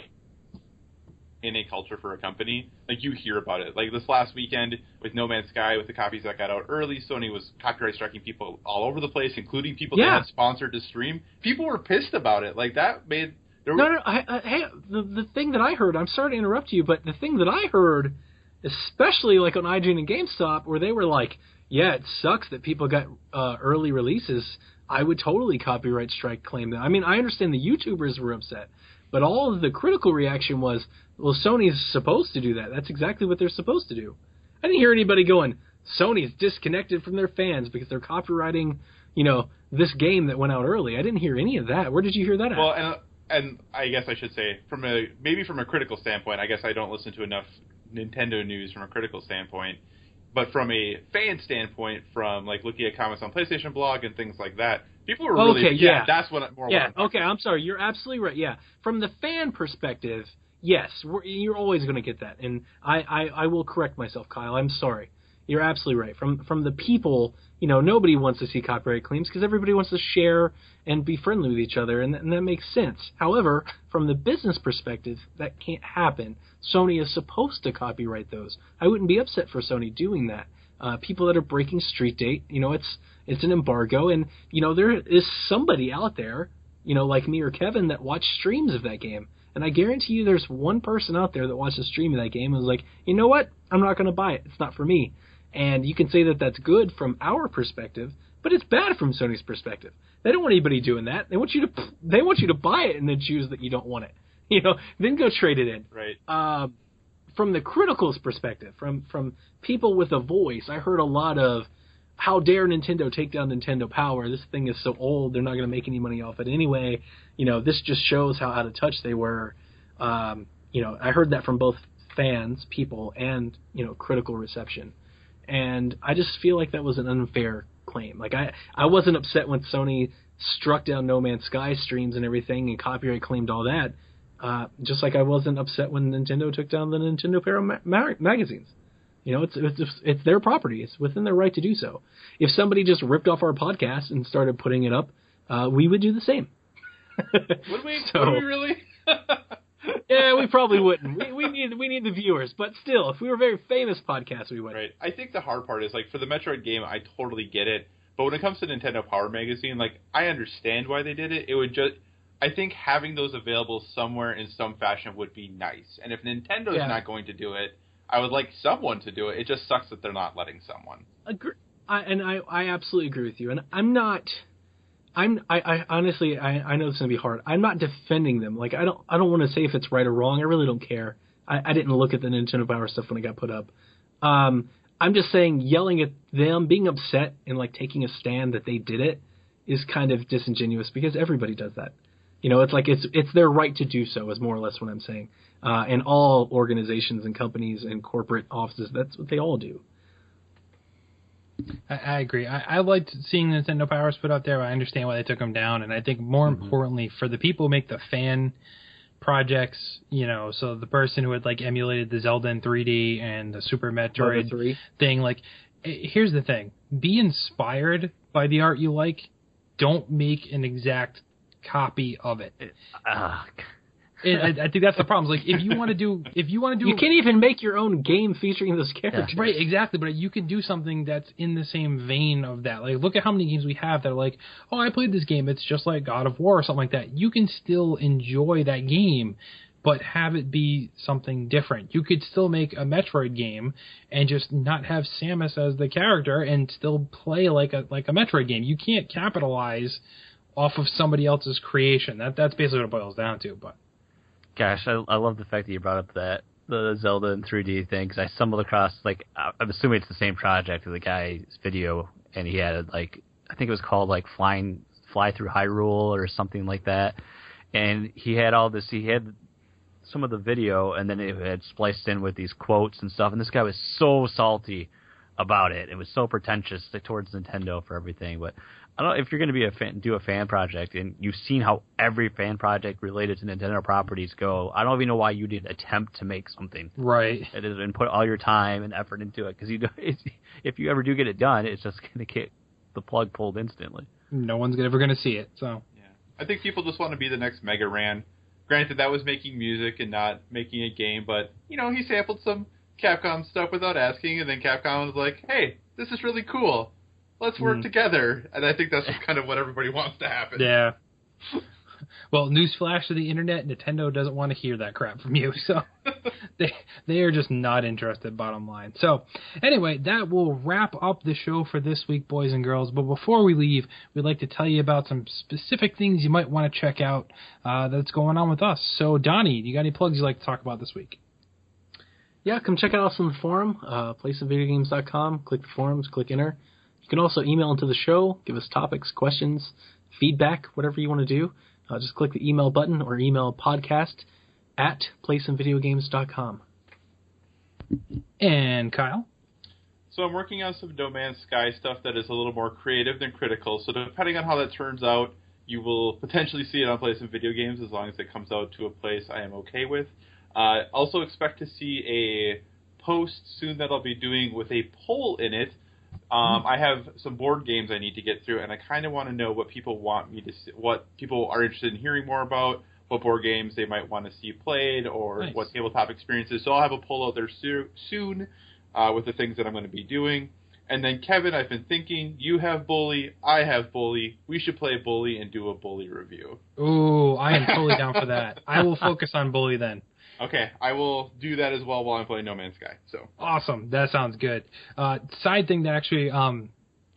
in a culture for a company, you hear about it. Like this last weekend with No Man's Sky, with the copies that got out early, Sony was copyright striking people all over the place, including people that had sponsored to stream. People were pissed about it. That made... Hey, the thing that I heard, I'm sorry to interrupt you, but the thing that I heard, especially on IGN and GameStop, where they were like, yeah, it sucks that people got early releases, I would totally copyright strike claim them. I understand the YouTubers were upset, but all of the critical reaction was, well, Sony's supposed to do that. That's exactly what they're supposed to do. I didn't hear anybody going, Sony's disconnected from their fans because they're copyrighting, this game that went out early. I didn't hear any of that. Where did you hear that at? Well, and I guess I should say, from a critical standpoint, I guess I don't listen to enough Nintendo news from a critical standpoint, but from a fan standpoint, from looking at comments on PlayStation Blog and things like that, people were really that's what I'm sorry, you're absolutely right. Yeah, from the fan perspective, yes, you're always going to get that, and I will correct myself, Kyle. I'm sorry. You're absolutely right. From the people, nobody wants to see copyright claims because everybody wants to share and be friendly with each other, and that makes sense. However, from the business perspective, that can't happen. Sony is supposed to copyright those. I wouldn't be upset for Sony doing that. People that are breaking Street Date, it's an embargo, and, there is somebody out there, like me or Kevin, that watch streams of that game. And I guarantee you there's one person out there that watched a stream of that game and was like, you know what? I'm not going to buy it. It's not for me. And you can say that that's good from our perspective, but it's bad from Sony's perspective. They don't want anybody doing that. They want you to buy it and then choose that you don't want it. Then go trade it in. Right. From the critical's perspective, from people with a voice, I heard a lot of, how dare Nintendo take down Nintendo Power? This thing is so old, they're not going to make any money off it anyway. This just shows how out of touch they were. I heard that from both fans, people, and, critical reception. And I just feel like that was an unfair claim. I wasn't upset when Sony struck down No Man's Sky streams and everything and copyright claimed all that, just like I wasn't upset when Nintendo took down the Nintendo Power magazines. It's their property. It's within their right to do so. If somebody just ripped off our podcast and started putting it up, we would do the same. Would we? Would we really? Yeah, we probably wouldn't. We need the viewers, but still, if we were a very famous podcast, we would. Right. I think the hard part is for the Metroid game, I totally get it. But when it comes to Nintendo Power Magazine, I understand why they did it. It would just, I think having those available somewhere in some fashion would be nice. And if Nintendo's not going to do it, I would like someone to do it. It just sucks that they're not letting someone. I absolutely agree with you. And I honestly, I know it's going to be hard. I'm not defending them. I don't want to say if it's right or wrong. I really don't care. I didn't look at the Nintendo Power stuff when it got put up. I'm just saying yelling at them, being upset and taking a stand that they did it is kind of disingenuous because everybody does that. It's their right to do so is more or less what I'm saying. And all organizations and companies and corporate offices, that's what they all do. I agree. I liked seeing Nintendo Powers put out there. I understand why they took them down, and I think more importantly for the people who make the fan projects, so the person who had emulated the Zelda in 3D and the Super Metroid thing, here's the thing: be inspired by the art you like. Don't make an exact copy of it. I think that's the problem. If you want to do, you can't even make your own game featuring those characters. Right, exactly. But you can do something that's in the same vein of that. Look at how many games we have that are oh, I played this game. It's just like God of War or something like that. You can still enjoy that game but have it be something different. You could still make a Metroid game and just not have Samus as the character and still play like a Metroid game. You can't capitalize off of somebody else's creation. That's basically what it boils down to. But gosh, I love the fact that you brought up the Zelda in 3D thing, because I stumbled across, like, I'm assuming it's the same project of the guy's video, and he had, like, I think it was called, like, Fly Through Hyrule or something like that, and he had some of the video, and then it had spliced in with these quotes and stuff, and this guy was so salty about it. It was so pretentious towards Nintendo for everything. But I don't know if you're going to do a fan project, and you've seen how every fan project related to Nintendo properties go. I don't even know why you didn't attempt to make something right and put all your time and effort into it, because if you ever do get it done, it's just going to get the plug pulled instantly. No one's ever going to see it. So yeah, I think people just want to be the next Mega Ran. Granted, that was making music and not making a game, but, he sampled some Capcom stuff without asking, and then Capcom was like, hey, this is really cool. Let's work together. And I think that's just kind of what everybody wants to happen. Yeah. Well, newsflash to the internet, Nintendo doesn't want to hear that crap from you. So they are just not interested, bottom line. So anyway, that will wrap up the show for this week, boys and girls. But before we leave, we'd like to tell you about some specific things you might want to check out that's going on with us. So Donnie, you got any plugs you'd like to talk about this week? Yeah, come check out us on the forum, placeofvideogames.com. Click the forums, click enter. You can also email into the show, give us topics, questions, feedback, whatever you want to do. Just click the email button or email podcast@placeofvideogames.com. And Kyle? So I'm working on some No Man's Sky stuff that is a little more creative than critical. So depending on how that turns out, you will potentially see it on Play Some Video Games as long as it comes out to a place I am okay with. Also expect to see a post soon that I'll be doing with a poll in it. I have some board games I need to get through, and I kind of want to know what people want me to see, what people are interested in hearing more about, what board games they might want to see played, or what tabletop experiences. So I'll have a poll out there soon with the things that I'm going to be doing. And then, Kevin, I've been thinking, you have Bully, I have Bully. We should play Bully and do a Bully review. Ooh, I am totally down for that. I will focus on Bully then. Okay, I will do that as well while I'm playing No Man's Sky. So awesome, that sounds good. Side thing that actually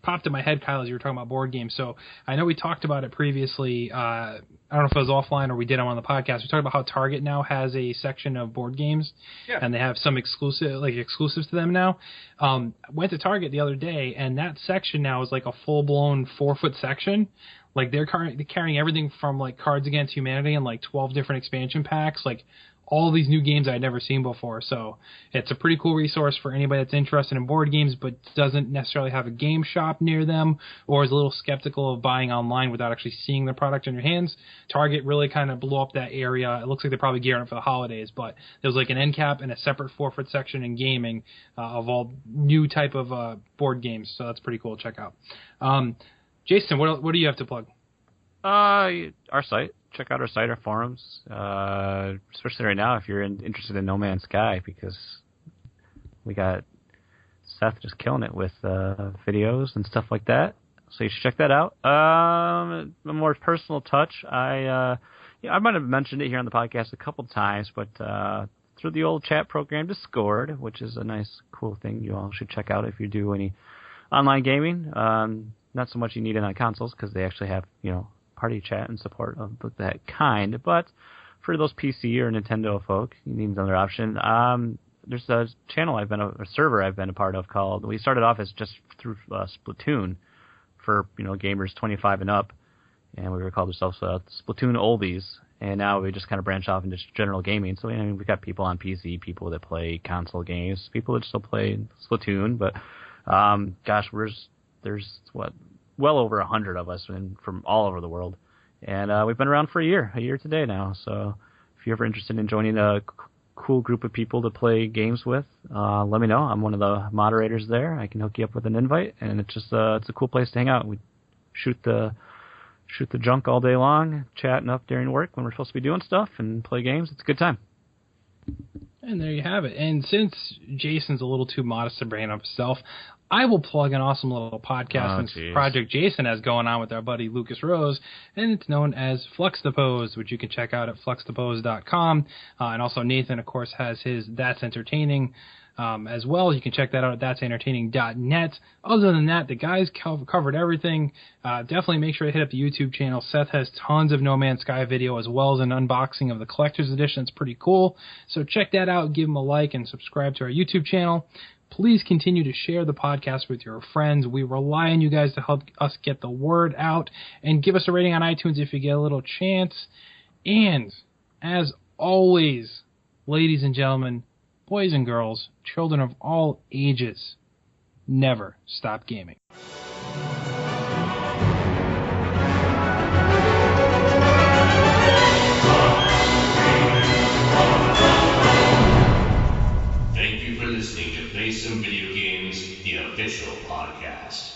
popped in my head, Kyle, as you were talking about board games. So I know we talked about it previously. I don't know if it was offline or we did it on the podcast. We talked about how Target now has a section of board games, and they have some exclusives to them now. Went to Target the other day, and that section now is like a full-blown 4-foot section. Like they're carrying everything from like Cards Against Humanity and like 12 different expansion packs, like all these new games I'd never seen before. So it's a pretty cool resource for anybody that's interested in board games but doesn't necessarily have a game shop near them or is a little skeptical of buying online without actually seeing the product in your hands. Target really kind of blew up that area. It looks like they're probably gearing up for the holidays, but there's like an end cap and a separate 4-foot section in gaming of all new type of board games. So that's pretty cool to check out. Jason, what do you have to plug? Our site. Check out our site, our forums, especially right now if you're interested in No Man's Sky, because we got Seth just killing it with videos and stuff like that. So you should check that out. A more personal touch, I might have mentioned it here on the podcast a couple times, but through the old chat program Discord, which is a nice, cool thing you all should check out if you do any online gaming. Not so much you need it on consoles because they actually have, party chat and support of that kind, but for those PC or Nintendo folk, you need another option. There's a channel a server I've been a part of called, we started off as just through Splatoon for, gamers 25 and up, and we were called ourselves Splatoon Oldies, and now we just kind of branch off into just general gaming. So, we've got people on PC, people that play console games, people that still play Splatoon, but, there's well over 100 of us from all over the world. And we've been around for a year today now. So if you're ever interested in joining a cool group of people to play games with, let me know. I'm one of the moderators there. I can hook you up with an invite, and it's just it's a cool place to hang out. We shoot the junk all day long, chatting up during work when we're supposed to be doing stuff, and play games. It's a good time. And there you have it. And since Jason's a little too modest to bring up himself, I will plug an awesome little podcast Oh, and geez. project Jason has going on with our buddy Lucas Rose, and it's known as Flux the Pose, which you can check out at fluxthepose.com. And also Nathan, of course, has his That's Entertaining as well. You can check that out at that'sentertaining.net. Other than that, the guys covered everything. Definitely make sure to hit up the YouTube channel. Seth has tons of No Man's Sky video as well as an unboxing of the collector's edition. It's pretty cool. So check that out. Give him a like and subscribe to our YouTube channel. Please continue to share the podcast with your friends. We rely on you guys to help us get the word out, and give us a rating on iTunes if you get a little chance. And as always, ladies and gentlemen, boys and girls, children of all ages, never stop gaming. Thank you for listening to Play Some Video Games, the official podcast.